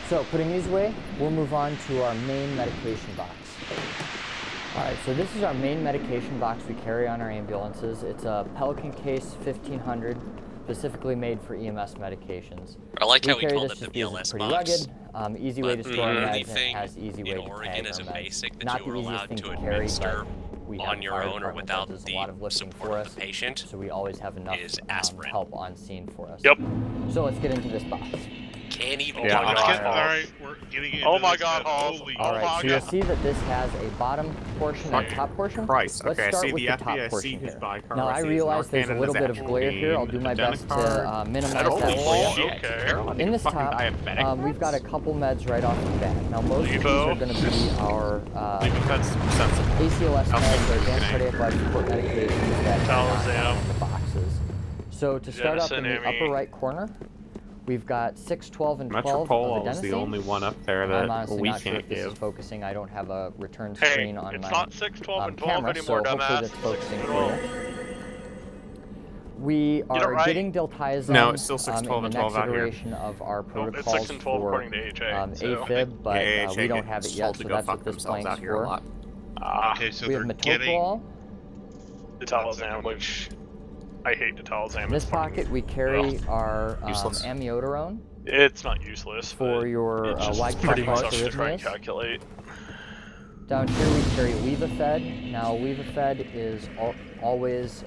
So putting these away, we'll move on to our main medication box. Alright, so this is our main medication box we carry on our ambulances. It's a Pelican Case 1500, specifically made for EMS medications. I like how we carry called this it the just because BLS it's pretty box. rugged, easy way to store meds, and it has easy way in to Oregon tag is a our meds. basic that Not you the are easiest allowed thing to to carry, administer but we on have your fire own or department without that does the a lot of lifting support for of us, the patient. so we always have enough is aspirin. help on scene for us. Yep. So let's get into this box. Can't even Alright, we're getting into Oh my god, holy. Alright, so you'll see that this has a bottom portion and a top portion. Christ. Let's Okay, start I see with the the FP, top I see portion his here. bicar, Now I realize there's a little bit of glare here. I'll do my best to minimize that for you. Okay. In this top, we've got a couple meds right off the bat. Now most of these are going to be our ACLS meds, our advanced cardiac life support medications that are in the boxes. So to start up in the upper right corner, we've got 6, 12, and 12 of the is the only one up there that I'm honestly we not sure can't if this is give. focusing. I don't have a return screen on it's my not 6, 12, and 12 camera, anymore, so hopefully dumbass. that's focusing for you. We are getting diltiazem. No, it's still 6, 12, in and the 12 next out here. iteration of our protocols it's 6 and 12 for according to AHA. So. AFib, but Yeah, we don't have it yet, told so to go that's fuck what this themselves plank's out here a for. lot. Okay, so We have they're getting... metoprolol. Diltiazem, which I hate diltiazem. In this pocket, we carry our amiodarone. It's not useless. For your wide pretty much arterial to try and arrhythmias. calculate. Down here we carry Levafed. Now Levafed is always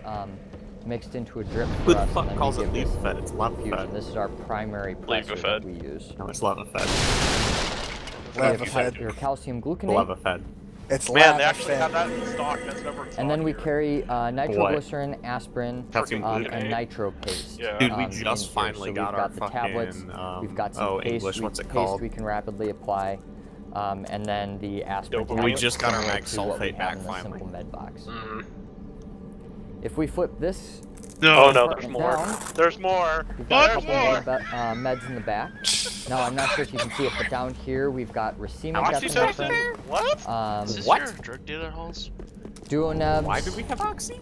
mixed into a drip for Who the us. fuck and then calls we it give this Levafed? It's infusion. Levafed. This is our primary pressor that we use. No, it's Levafed. We have Levafed. your calcium gluconate. Levafed. It's Man, they actually have that in stock. That's never And then we carry nitroglycerin, aspirin, Calcium and gluconate. nitro paste. Yeah. Dude, we in just here. finally So got we've our the fucking, tablets. We've got some paste, English, what's it paste called? we can rapidly apply, and then the aspirin. Dopamine. We tablets just got our similar mag to what we sulfate have back in the finally. simple med box. Mm. If we flip this Oh no, there's compartment more. down, There's more. we've got a couple more. more meds in the back. Now I'm not sure if you can see it, but down here we've got racemic epinephrine, What? Is this What? your drug dealer halls? duonebs, Why do we have Oxy?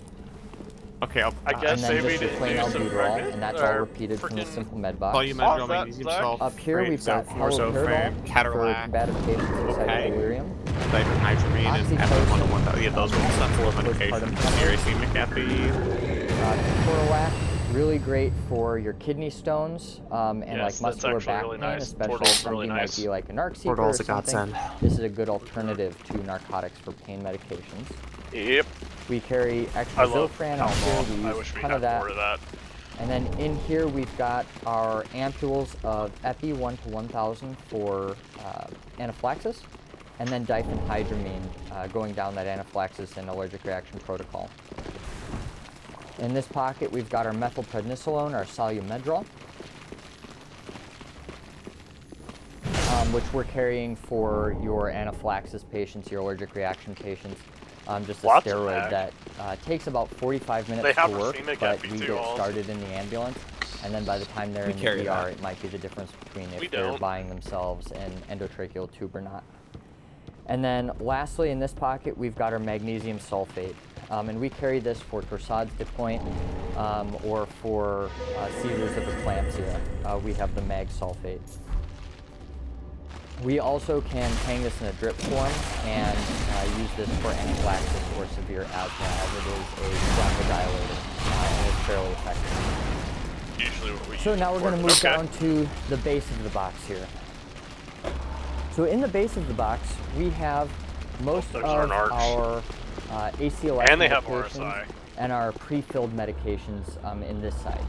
Okay, I and guess then maybe just your to plain induce some albuterol, pregnant and that's all or repeated from the frickin' simple med box. Volumetric, that, magnesium Zach? sulfate, Up here we've got Zofran, haloperidol for Cataract, combative patients inside Okay. delirium. diphenhydramine, and Oxytocin. F101. Yeah, those are the central Postpartum medications. Racemic epi. Ketorolac, really great for your kidney stones and Yes, like that's muscular actually back really pain, nice. especially Portal's if somebody really might nice. be like a narc seeker or Portal's a something. godsend. This is a good alternative to narcotics for pain medications. Yep. We carry I extra love Zofran out Calmol. here. We I use wish a we ton had of that. more of that. And then in here we've got our ampules of Epi 1 to 1000 for anaphylaxis, and then diphenhydramine going down that anaphylaxis and allergic reaction protocol. In this pocket we've got our methylprednisolone, our Solumedrol, which we're carrying for your anaphylaxis patients, your allergic reaction patients. Just a Lots of steroid mag. that takes about 45 They minutes have to work, racemic but epi we too, get also. started in the ambulance, and then by the time they're We in carry the ER, that. it might be the difference between We if they're don't. buying themselves an endotracheal tube or not. And then lastly, in this pocket, we've got our magnesium sulfate, and we carry this for torsades de pointe or for seizures of eclampsia. We have the mag sulfate. We also can hang this in a drip form and use this for anaphylaxis or severe asthma, as it is a bronchodilator, and it's fairly effective. Usually what we So use now we're for. going to move Okay. down to the base of the box here. So in the base of the box, we have most There's of our narcs. our ACLS And they have medications RSI. and our pre-filled medications in this side.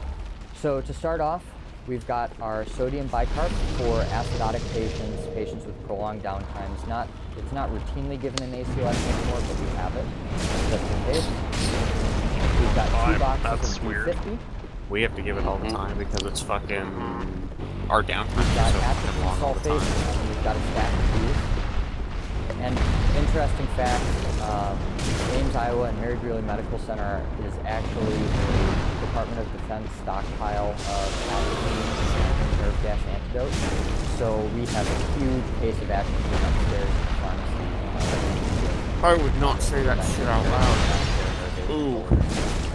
So to start off, we've got our sodium bicarb for acidotic patients, patients with prolonged downtimes. It's not routinely given in ACLS anymore, but we have it just in case. We've got Fine, two boxes that's of weird. B50. We have to give it all the time because it's fucking... Our downtime We've is got so fucking atropine long all the sulfate, time. and we've got a stack of these. And interesting fact, Ames, Iowa and Mary Greeley Medical Center is actually a Department of Defense stockpile of atropine and nerve gas antidote. So we have a huge case of atropine upstairs in the pharmacy. I would not say that shit out loud. Ooh.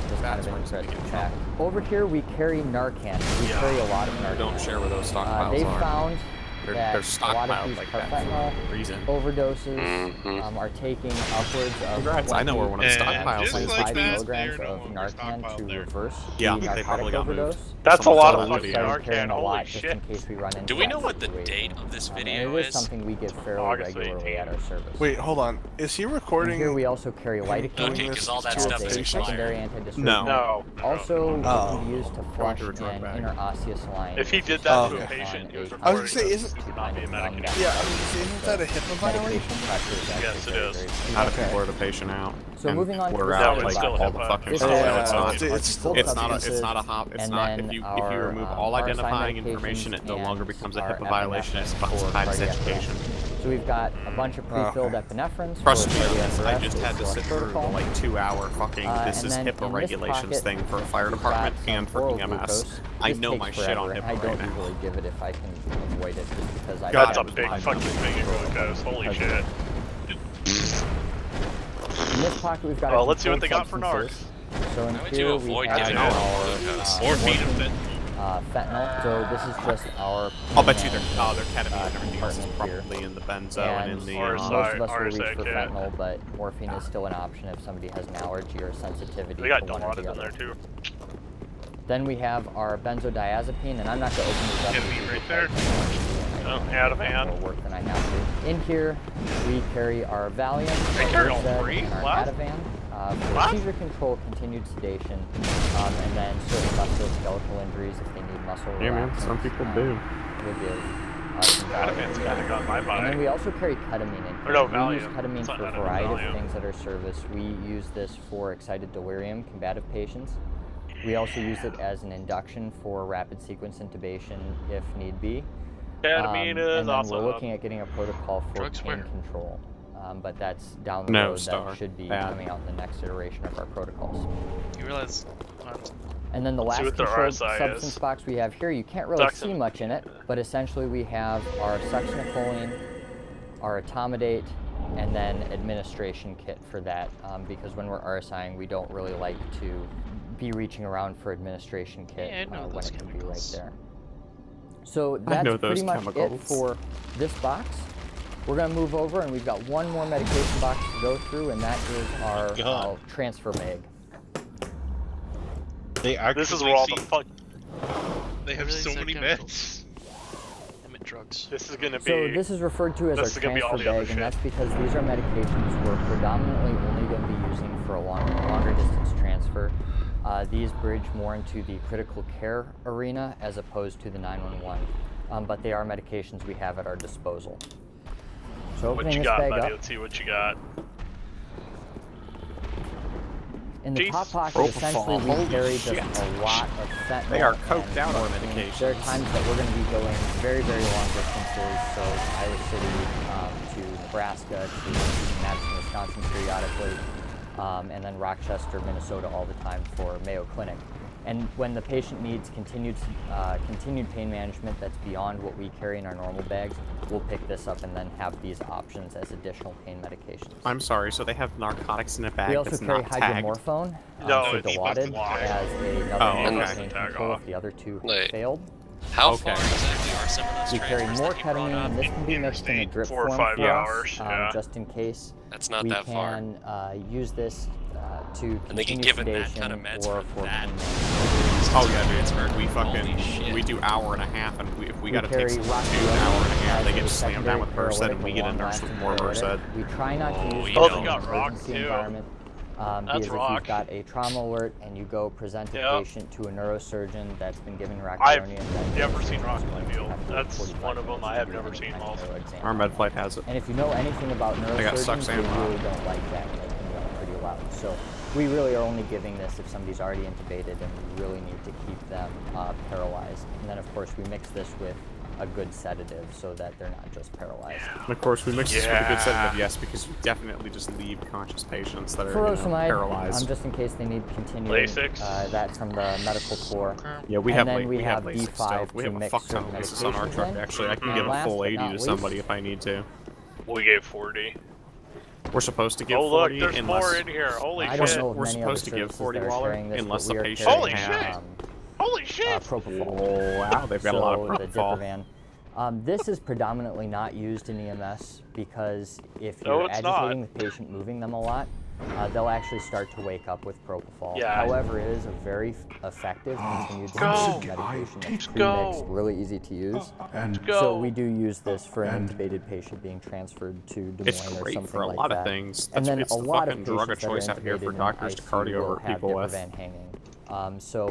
Just kind of an interesting fact. Over here we carry Narcan. We carry a lot of Narcan. Don't share where those stockpiles They've are. found They're that a lot of stockpiled these like that carfentanil for a reason. overdoses are taking upwards of Congrats, I know where one of the And stockpiles just is. like 5 that, milligrams they're no of longer Narcan stockpiled to there. reverse Yeah, the they narcotic probably got moved. overdose. That's a Someone lot saw of that fucking video. Started carrying Narcan. a lot Holy just shit. in case we run into Do we know that what the situation. date of this And video it is is? something we give fairly August regularly 18th. at our service. Wait, hold on. Is he And recording? here we also carry lidocaine, Okay, because all that to stuff a is patient? secondary expired. antidisruptant. No. No. Also Oh. can be used to flush to a drug an bag. interosseous line. If he which did is that Oh, to a on patient, it was a I was gonna say, recorded. isn't- He would not be a kind of medicated. numb Yeah, I mean, isn't that a HIPAA violation? medication pressure is actually Yes, it very, is. very How to steep. blur the patient out. So and moving on to blur this out side like of the all the box. fucking This stuff. has No, it's not. It's full It's not substances, a hop. It's and not. then If you our, remove all RSI identifying medications information, it no and longer becomes a our HIPAA violation. It's classified as cardiac education. So we've got a bunch of pre-filled epinephrines Trust for me on cardiac this. I arrest just had to with sit through the protocol. like 2-hour fucking this And is then HIPAA in this regulations pocket, thing for a fire we've department got some and for oral EMS. glucose. I This know takes my shit on forever, and I HIPAA don't right now. usually give it if I can avoid it, just because I. That's a was big mine. fucking thing of glucose. Holy shit. In this pocket, we've got. Well, our let's see what they controlled got for substances. So in How would here you we avoid have getting our glucose? Morphine and fentanyl. fentanyl. So this is just our. I'll bet you their ketamine and everything else is compartment probably in the benzo and and in the. most of us will reach RSA for kit. fentanyl, but morphine is still an option if somebody has an allergy or sensitivity They got to one or the Dilaudid in other. there too. Then we have our benzodiazepine, and I'm not going to open these up. Ketamine right there. Oh, out of hand. More work than I have to. In here, we carry our Valium, They carry all Versed, three? and our What? Ativan for What? seizure control, continued sedation, and then certain musculoskeletal injuries if they need muscle Yeah, man. relaxants, Some people do. We'll give some Valium. Ativan's kind of got my And then buy. we also carry ketamine in here. Or no, We use Valium. ketamine It's not for a Ativan, variety Valium. of things at our service. We use this for excited delirium combative patients. We also use it as an induction for rapid sequence intubation if need be. Ketamine And is then awesome. we're looking at getting a protocol for Drugs pain where? control. But that's down the No, road. Star. That should be Bad. coming out in the next iteration of our protocols. You realize, And then the Let's see last what their controlled RSI substance is. box we have here, you can't really Succinylcholine. see much in it, but essentially we have our succinylcholine, our etomidate, and then administration kit for that, because when we're RSIing, we don't really like to be reaching around for administration kit Yeah, I know when those it can be right chemicals. there. So I know that's those pretty much chemicals. it for this box. We're gonna move over and we've got one more medication box to go through, and that is our God. transfer bag. They actually This is where all the fuck. They have Really so said many chemicals. meds. I meant drugs. This is gonna be. So this is referred to as our this is gonna be all transfer the other bag, and shit. that's because these are medications we're predominantly only going to be using for a longer distance transfer. These bridge more into the critical care arena as opposed to the 911, but they are medications we have at our disposal. So What opening you this got, bag buddy? up, Let's see what you got. in the Jeez. top pocket, Propofol. essentially we Holy carry shit. just a lot of fentanyl. They are and coked out on morphine. medications. There are times that we're going to be going very, very long distances, so Iowa City to Nebraska to Madison, Wisconsin periodically, and then Rochester, Minnesota all the time for Mayo Clinic. And when the patient needs continued pain management that's beyond what we carry in our normal bags, we'll pick this up and then have these options as additional pain medications. I'm sorry, so they have narcotics in a bag We also that's carry not tagged. hydromorphone, No, so it's Dilaudid locked. as another Oh, means okay. of pain Tag control off. if the other two have Wait. failed. How Okay. far exactly are some of those We carry transfers more that you brought ketamine, up? and this can be mixed in a Interstate, drip 4 or form 5 for us, hours, yeah. just in case. That's not we that far. can use this to And they continue get given that sedation kind of meds or for that. pain management. Oh yeah, dude. We Holy shit. fucking we do hour and a half, and if we We gotta carry take someone to Rocky an hour and a half, as they a get slammed down with secondary Versed, and we paralytic, get a a nurse with long-lasting more Versed. paralytic. We try not to Oh, use you this don't. in Got an rock, emergency too. environment. That's Because if rock. you've got a trauma alert and you go present a Yep. patient to a neurosurgeon that's been given I've Icarian, then never seen rock it's going to field. have to That's 45 one of them minutes I to have do never an seen echo also. exam. Our med flight has it. And if you know anything about They got suck neurosurgeons, they sand really don't like that, and they can yell pretty loud. So we really are only giving this if somebody's already intubated and we really need to keep them paralyzed. And then of course we mix this with a good sedative so that they're not just paralyzed. And of course, we mix this with a good Yeah. sedative, yes, because you definitely just leave conscious patients that are Furosemide, paralyzed. just in case they need continuing Lasix. that from the medical floor. Yeah, we And have then like, we have Lasix B5 still. We to have a mix fuck ton of certain Lasix on our medications truck. in. Actually, I can And give a last full but 80 not to somebody least- if I need to. We gave 40. We're supposed to give Oh look, 40 there's unless more in here. Holy I don't shit. know of We're many supposed other to give services 40 that are Waller sharing this, unless but the we are patient Holy carrying, shit! Holy shit! propofol. Oh, wow, they've got a lot of So the propofol. Diprovan. This is predominantly not used in EMS because if No, you're it's agitating not. the patient, moving them a lot, they'll actually start to wake up with propofol. Yeah. However, it is a very effective continued go. sedation medication that's go. pre-mixed, really easy to use. Go. So we do use this for an intubated patient being transferred to Des It's Moines or great something for a like lot that. of things. And That's then it's a the lot fucking of drug of patients that are choice out here for intubated in doctors to ICU cardio will over have people with. Diprovan hanging. So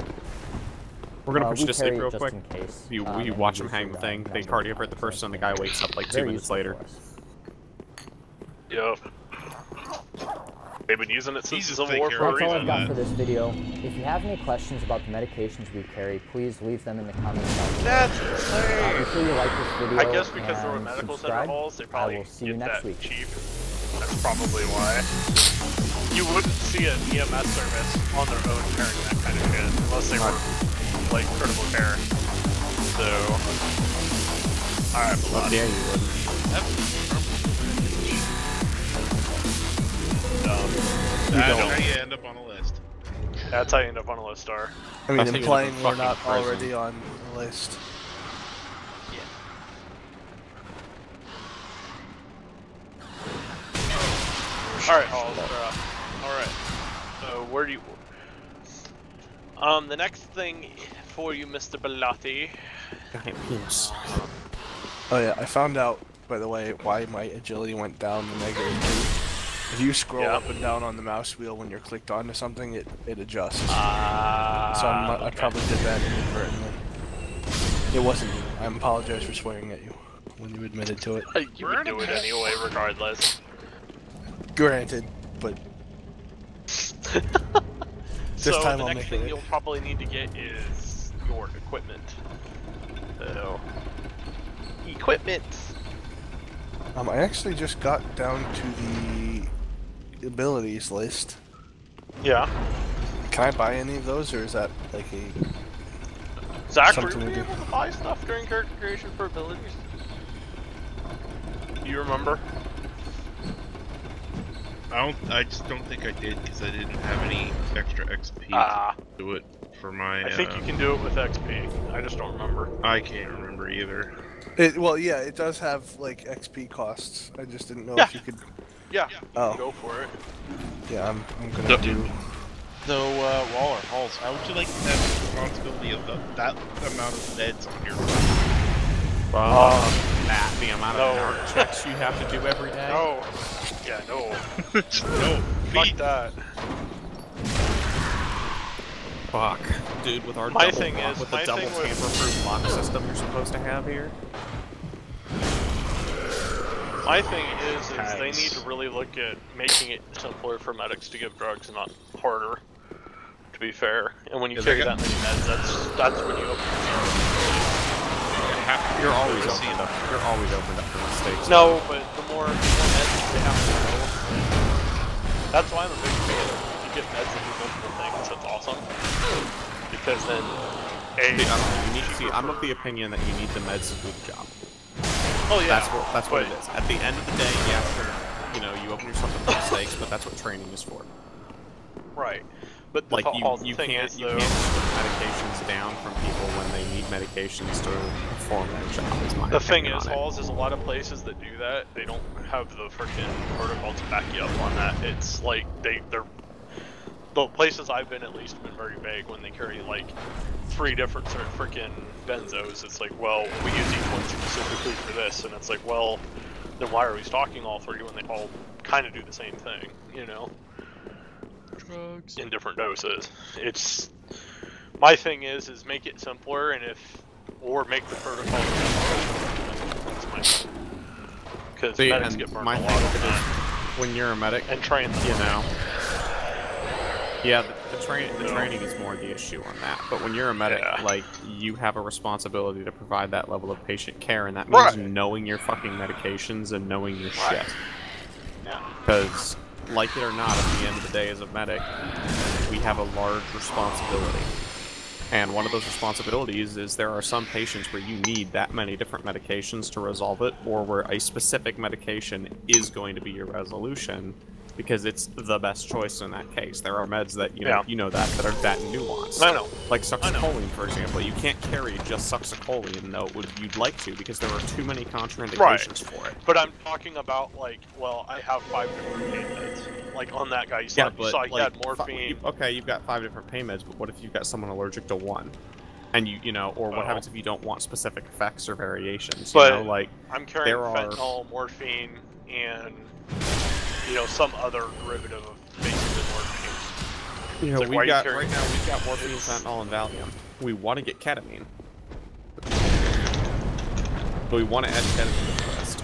We're gonna push we this carry tape it real just quick. in case, You and watch we them hang use the it thing, a they number of cardio hurt the times, person, and the so guy wakes up like 2 very minutes useful later. for us. Yo. They've been using it since Jesus, the Civil take War care for a of That's all reason. I've got for this video. If you have any questions about the medications we carry, please leave them in the comments down below. That's Be insane. sure you like this video I guess because there were and medical center subscribe. halls, they I probably will see you get next that week. cheap. That's probably why. You wouldn't see an EMS service on their own carrying that kind of shit unless they were like critical care. So, alright, Fuck yeah, you would. dumb. That's how you end up on a list. That's how you end up on a list star. I mean, implying we're not already on the list. Yeah. Alright, alright. So, where do you... the next thing for you, Mr. Bellotti... Oh yeah, I found out, by the way, why my agility went down the negative. If you scroll up and down on the mouse wheel when you're clicked onto something, it adjusts. So I probably did that inadvertently. It wasn't you. I apologize for swearing at you when you admitted to it. You would do it anyway, regardless. Granted, but... So the next thing you'll probably need to get is your equipment. So... Equipment! I actually just got down to the abilities list. Yeah. Can I buy any of those, or is that like a... Zach, were you able to buy stuff during character creation for abilities? Do you remember? I just don't think I did because I didn't have any extra XP to do it for my... I think you can do it with XP. I just don't remember. I can't remember either. Well, yeah, it does have like XP costs. I just didn't know if you could. Yeah. Oh. Go for it. Yeah, I'm gonna do. So, Waller, Halls, how would you like to have the responsibility of that amount of meds on your? The amount of power checks you have to do every day. No. Yeah, no. No. Fuck that. Fuck, dude, with our double tamper-proof lock system you're supposed to have here. My thing is they need to really look at making it simpler for medics to give drugs and not harder, to be fair. And when you carry that many meds, that's when you open You're always opened up. You're always opened up for mistakes. No, but the more meds they have to know. That's why I'm a big fan of you get meds that do multiple things. That's awesome. Because then, I'm of the opinion that you need the meds to do the job. Oh yeah, that's what it is. At the end of the day, yeah, sure, you open yourself up to mistakes, but that's what training is for. Right. But like you can't put medications down from people when they need medications to perform their job. The thing is, Halls, there's a lot of places that do that. They don't have the freaking protocol to back you up on that. It's like they're the places I've been, at least, have been very vague when they carry like 3 different sort of freaking benzos. It's like, well, we use each one specifically for this, and it's like, well, then why are we stocking all 3 when they all kind of do the same thing, you know? Drugs. In different doses. It's... My thing is make it simpler, and or make the protocol simpler. That's my thing. Because medics get burned a lot of the time. When you're a medic, and train them, yeah, the training is more the issue on that. But when you're a medic, like, you have a responsibility to provide that level of patient care, and that means knowing your fucking medications and knowing your shit. Yeah. Because, like it or not, at the end of the day, as a medic, we have a large responsibility. And one of those responsibilities is there are some patients where you need that many different medications to resolve it, or where a specific medication is going to be your resolution, because it's the best choice in that case. There are meds that, you know that are that nuanced. I know. Like succinylcholine, for example. You can't carry just succinylcholine, though you'd like to, because there are too many contraindications for it. But I'm talking about, like, well, I have 5 different pain meds. Like, on that guy, you saw he had morphine. Okay, you've got 5 different pain meds, but what if you've got someone allergic to one? And or what happens if you don't want specific effects or variations? Like, I'm carrying fentanyl, morphine, and... some other derivative of basically morphine. Right now we've got morphine, fentanyl, and Valium. We want to get ketamine. But we want to add ketamine to the list.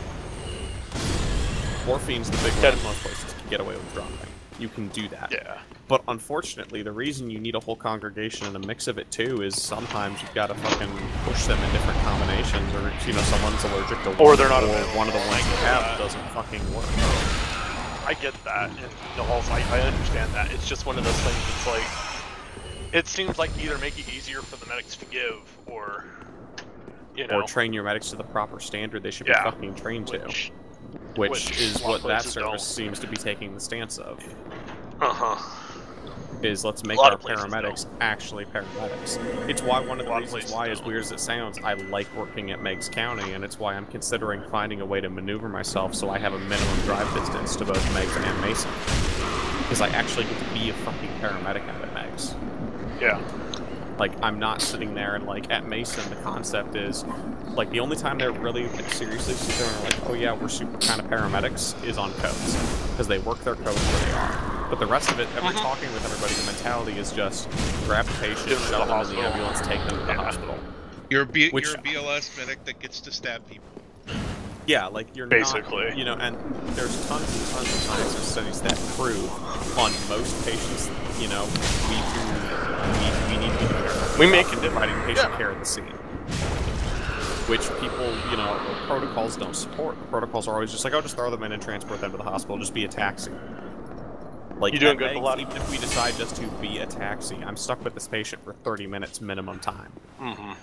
Morphine's the big one that most places can get away with dropping. You can do that. Yeah. But unfortunately, the reason you need a whole congregation and a mix of it too is sometimes you've got to fucking push them in different combinations, or someone's allergic to one, or they're not one of the ones you have doesn't fucking work. I get that, and I understand that. It's just one of those things. It's like, it seems like either make it easier for the medics to give, or or train your medics to the proper standard they should be fucking trained to, which is what that service seems to be taking the stance of. is let's make our paramedics actually paramedics. It's why one of the reasons why, as weird as it sounds, I like working at Meigs County, and it's why I'm considering finding a way to maneuver myself so I have a minimum drive distance to both Meigs and Mason. Because I actually get to be a fucking paramedic out at Meigs. Yeah. Like, I'm not sitting there and, like, at Mason, the concept is, like, the only time they're really, like, seriously sit there and like, oh yeah, we're super kind of paramedics is on codes. Because they work their codes where they are. But the rest of it, talking with everybody, the mentality is just grab the patient, shove them in the ambulance, take them to the hospital. You're a BLS medic that gets to stab people. Yeah, like, you're basically not, you know, and there's tons and tons of science and studies that prove on most patients, you know, we need to be doing our we make it providing patient care at the scene. Which people, you know, protocols don't support. Protocols are always just like, oh, just throw them in and transport them to the hospital, just be a taxi. Like, you're doing good, even if we decide just to be a taxi, I'm stuck with this patient for 30 minutes minimum time. Mm-hmm.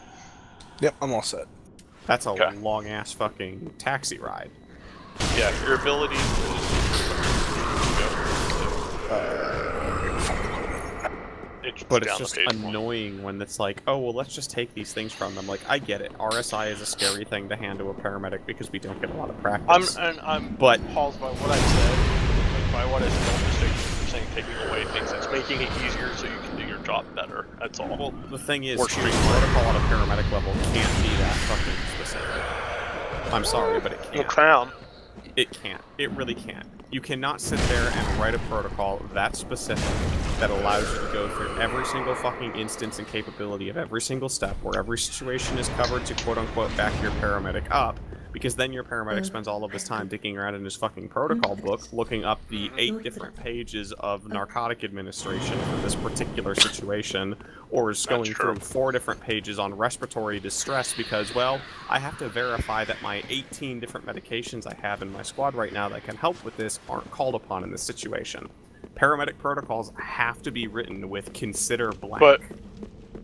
Yep, I'm all set. That's a long-ass fucking taxi ride. Yeah, your ability but it's just annoying when it's like, oh, well, let's just take these things from them. Like, I get it. RSI is a scary thing to hand to a paramedic because we don't get a lot of practice. I'm appalled by what I said. By what I said, you're saying taking away things. It's making it easier so you can do your job better. That's all. Well, the thing is, treating protocol at a paramedic level can't be that fucking specific. I'm sorry, but it can't. It can't. It really can't. You cannot sit there and write a protocol that specific that allows you to go through every single fucking instance and capability of every single step where every situation is covered to quote-unquote back your paramedic up, because then your paramedic spends all of his time digging around in his fucking protocol book looking up the 8 different pages of narcotic administration for this particular situation, or is going through 4 different pages on respiratory distress because, well, I have to verify that my 18 different medications I have in my squad right now that can help with this aren't called upon in this situation. Paramedic protocols have to be written with consider blank. But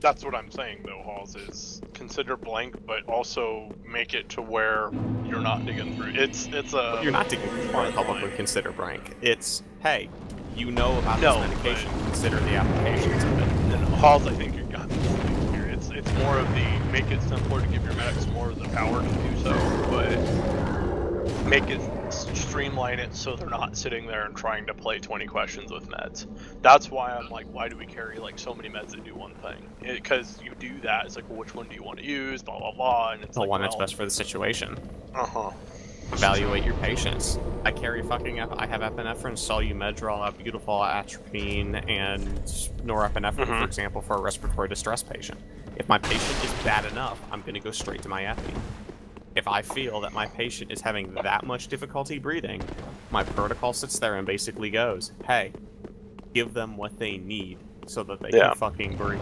that's what I'm saying, though, Halls, is consider blank, but also make it to where you're not digging through. It's a... You're not digging through the public with consider blank. It's, hey, you know about this medication, consider the applications of it. And Halls, I think you got the here. It's more of the make it simpler to give your medics more of the power to do so, but make it streamline it so they're not sitting there and trying to play 20 questions with meds. That's why I'm like, why do we carry like so many meds that do one thing? Because you do that, it's like, well, which one do you want to use, blah blah blah, and it's the one that's best for the situation. Uh-huh. Evaluate your patients. I carry fucking I have epinephrine, solumedrol, beautiful atropine, and norepinephrine, for example, for a respiratory distress patient. If my patient is bad enough, I'm going to go straight to my epi. If I feel that my patient is having that much difficulty breathing, my protocol sits there and basically goes, hey, give them what they need so that they can fucking breathe.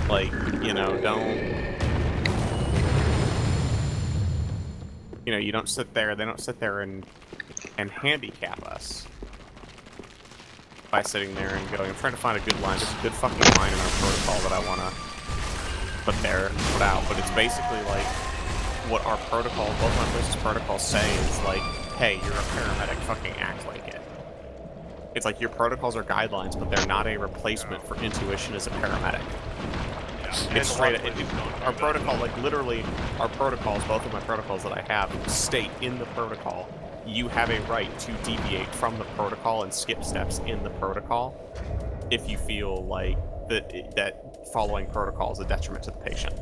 Like, you know, you don't sit there, they don't sit there and handicap us by sitting there and going, I'm trying to find a good line. There's a good fucking line in our protocol that I want to put out, but it's basically like what our protocol, both my places protocols say is like, hey, you're a paramedic, fucking act like it. It's like your protocols are guidelines, but they're not a replacement for intuition as a paramedic. It's straight our protocol, like literally, our protocols, both of my protocols that I have, state in the protocol, you have a right to deviate from the protocol and skip steps in the protocol if you feel like that following protocol is a detriment to the patient.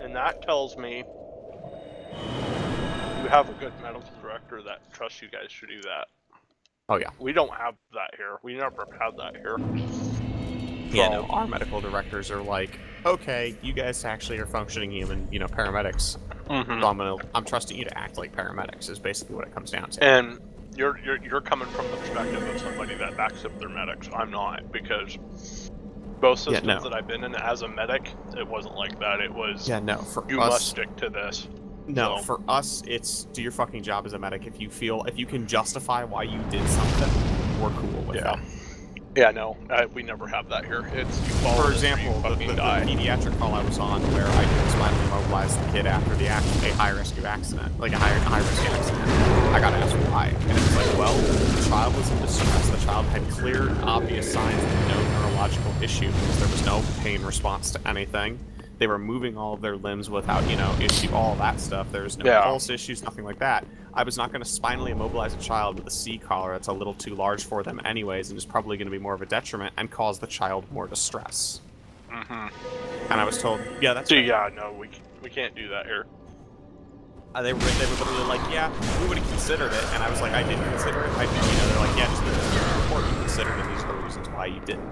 And that tells me you have a good medical director that trusts you guys to do that. Oh yeah. We don't have that here. We never had that here. Yeah, no, our medical directors are like, okay, you guys actually are functioning human, paramedics. So I'm trusting you to act like paramedics is basically what it comes down to. And you're coming from the perspective of somebody that backs up their medics. I'm not, because both systems that I've been in as a medic, it wasn't like that. It was you must stick to this. No, for us, it's do your fucking job as a medic. If you can justify why you did something, we're cool with that. Yeah, no, we never have that here. It's you follow. For example, the pediatric call I was on, where I didn't spinally mobilize the kid after a high-risk accident, like a high-risk accident. I got asked why, and it was like, well, the child was in distress. The child had clear, obvious signs of no neurological issue because there was no pain response to anything. They were moving all of their limbs without, issue, all that stuff. There's no pulse issues, nothing like that. I was not going to spinally immobilize a child with a C collar that's a little too large for them anyways, and is probably going to be more of a detriment and cause the child more distress. And I was told, yeah, that's no, we can't do that here. They were literally like, yeah, we would have considered it, and I was like, I didn't consider it. They're like, yeah, just because it's report you considered, and these are the reasons why you didn't.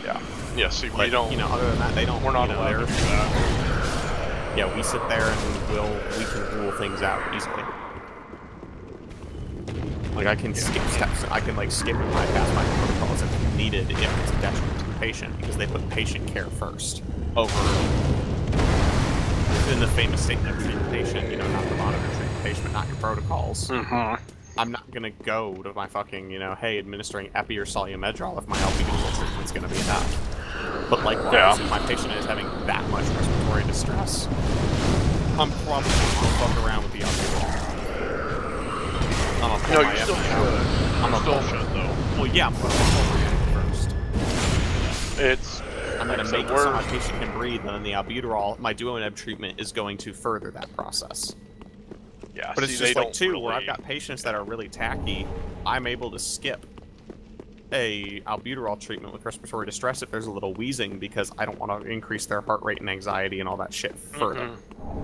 Yeah. Yeah, see, we don't. Other than that, they don't. We're not allowed to do that. Yeah, we sit there and we can rule things out easily. Like, I can skip steps. I can, skip and bypass my protocols if needed if it's a detriment to the patient, because they put patient care first over, in the famous statement of treat the patient, not the monitor, treat the patient, not your protocols. I'm not gonna go to my fucking, hey, administering epi or solumedrol if my albuterol treatment's gonna be enough. But likewise, if my patient is having that much respiratory distress, I'm probably gonna fuck around with the albuterol. No, you still should. I'm still should, though. Well, yeah, I'm gonna pull my first. I'm gonna make it so my patient can breathe, and then the albuterol, my duoneb treatment, is going to further that process. Yeah, but it's just where I've got patients that are really tacky, I'm able to skip a albuterol treatment with respiratory distress if there's a little wheezing, because I don't want to increase their heart rate and anxiety and all that shit further.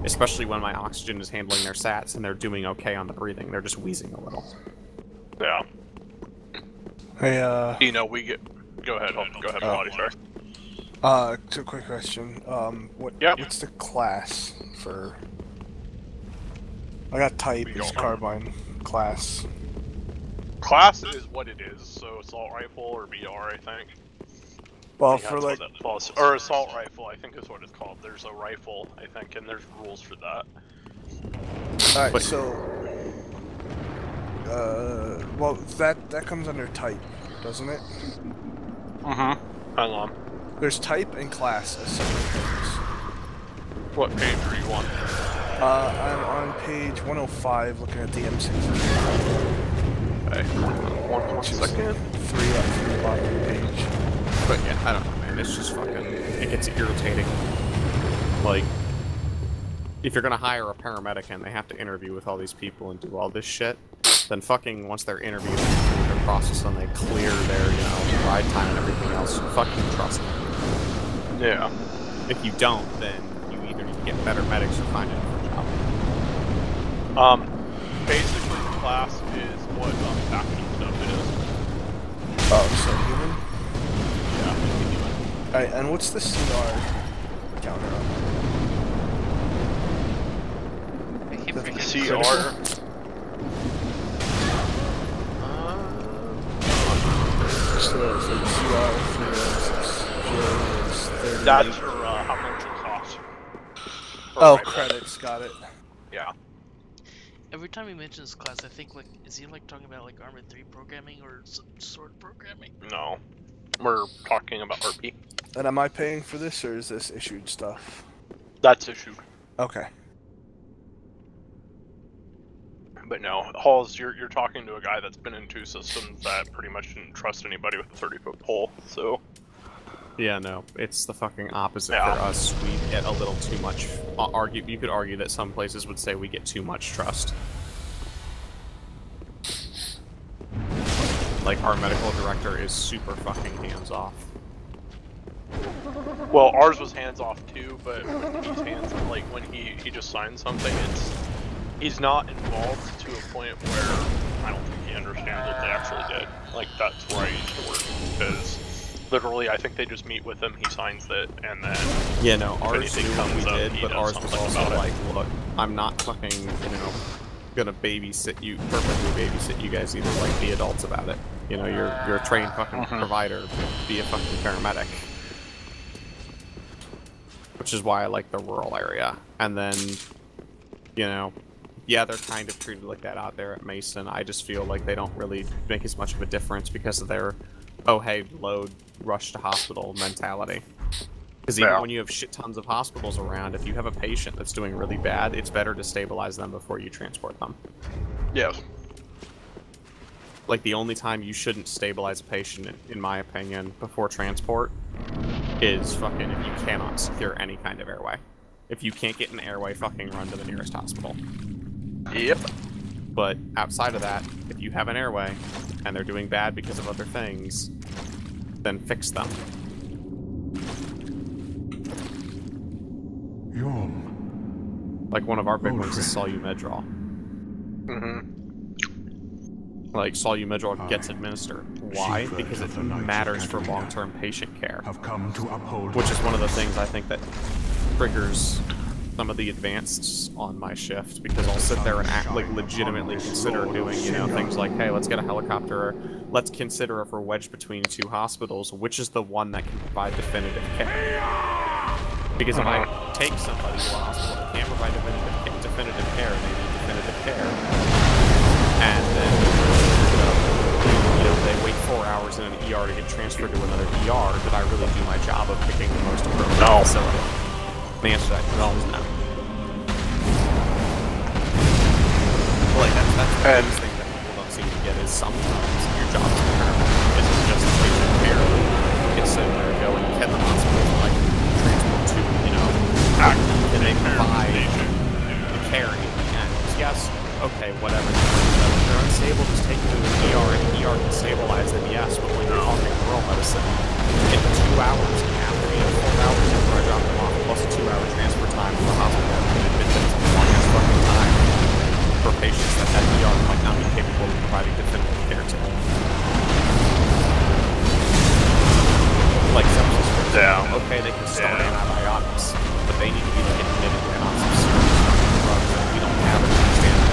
Especially when my oxygen is handling their sats and they're doing okay on the breathing, they're just wheezing a little. Yeah. Hey, we get... Go ahead, Body, sorry. Two quick question. What's the class for... I got type is carbine. Class. Class is what it is, so assault rifle or BR, I think. Well, or assault rifle, I think is what it's called. There's a rifle, I think, and there's rules for that. Alright, so... well, that comes under type, doesn't it? Hang on. There's type and class as separate things. What page are you on? I'm on page 105, looking at the M6. Okay, one second. 3 up from the bottom of the page. But yeah, I don't know, man. It's just fucking... It gets irritating. Like, if you're gonna hire a paramedic and they have to interview with all these people and do all this shit, then fucking once they're interviewed and their process and they clear their, ride time and everything else, fucking trust them. Yeah. If you don't, then you either need to get better medics or find a different job. Basically, the class is what faction stuff it is. Oh, so human? Yeah, human. Alright, and what's the CR counter on? CR? That's for how much it costs. Oh, credits, got it. Yeah. Every time he mentions class, I think, is he, talking about, Arma 3 programming or sword programming? No. We're talking about RP. And am I paying for this, or is this issued stuff? That's issued. Okay. But no, Halls, you're talking to a guy that's been in 2 systems that pretty much didn't trust anybody with a 30-foot pole, so... Yeah, no, it's the fucking opposite for us. We get a little too much. You could argue that some places would say we get too much trust. Like, our medical director is super fucking hands-off. Well, ours was hands-off too, but when he's when he just signs something, he's not involved to a point where I don't think he understands what they actually did. That's where I used to work, because literally, I think they just meet with him, he signs it, and then... Yeah, no, ours knew what we did, but ours was also look, I'm not fucking, gonna babysit you, perfectly babysit you guys either, be adults about it. You're a trained fucking provider, be a fucking paramedic. Which is why I like the rural area. And then, yeah, they're kind of treated like that out there at Mason. I just feel like they don't really make as much of a difference because of their oh hey, load, rush to hospital mentality. Because even when you have shit tons of hospitals around, if you have a patient that's doing really bad, it's better to stabilize them before you transport them. Yeah. Like, the only time you shouldn't stabilize a patient, in my opinion, before transport is fucking if you cannot secure any kind of airway. If you can't get an airway, fucking run to the nearest hospital. Yep. But outside of that, if you have an airway, and they're doing bad because of other things, then fix them. Like, one of our big ones is Solumedrol. Like, Solumedrol gets administered. Why? Because it matters for long-term patient care. Which is one of the things I think that triggers some of the advanced on my shift, because I'll sit there and legitimately consider doing, things like, hey, let's get a helicopter, or let's consider if we're wedged between two hospitals, which is the one that can provide definitive care. Because if I take somebody to a hospital that can't provide definitive care, they need definitive care, and then, they wait 4 hours in an ER to get transferred to another ER, did I really do my job of picking the most appropriate facility? The answer to that is always no. Well, like, that's the biggest thing that people don't seem to get is sometimes your job as a paramedic isn't just patient care. It's sitting there going, can the hospital, like, transport to, can they provide the care in the end? Yes, okay, whatever. If they're unstable, just take them to the ER, and the ER can stabilize them, yes, but when you're talking rural medicine, in 2 hours, and after 4 hours after I drop them off, plus a 2-hour transfer time to the hospital, and it's a long-ass fucking time for patients that that ER might not be capable of providing definitive care to. Like sepsis, for example, okay, they can start antibiotics, but they need to be admitted on some serious drugs that we don't have as a standard.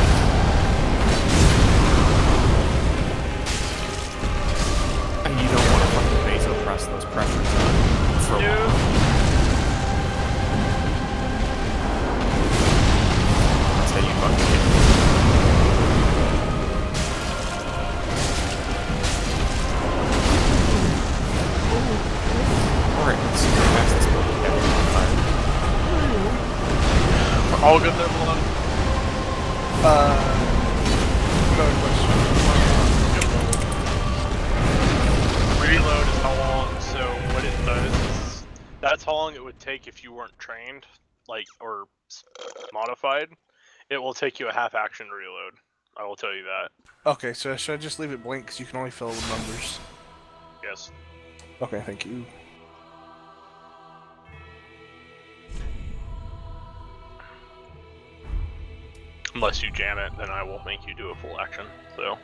And you don't want to fucking vasopress those pressures for a while. That's how you fucking get it. Alright, let's see how fast this building gets on fire. All good there, Malone? Another question. Reload is how long, so what it does is, that's how long it would take if you weren't trained, or modified. It will take you a half action to reload. I will tell you that. Okay, so should I just leave it blank because you can only fill it with numbers? Yes. Okay, thank you. Unless you jam it, then I will make you do a full action, so.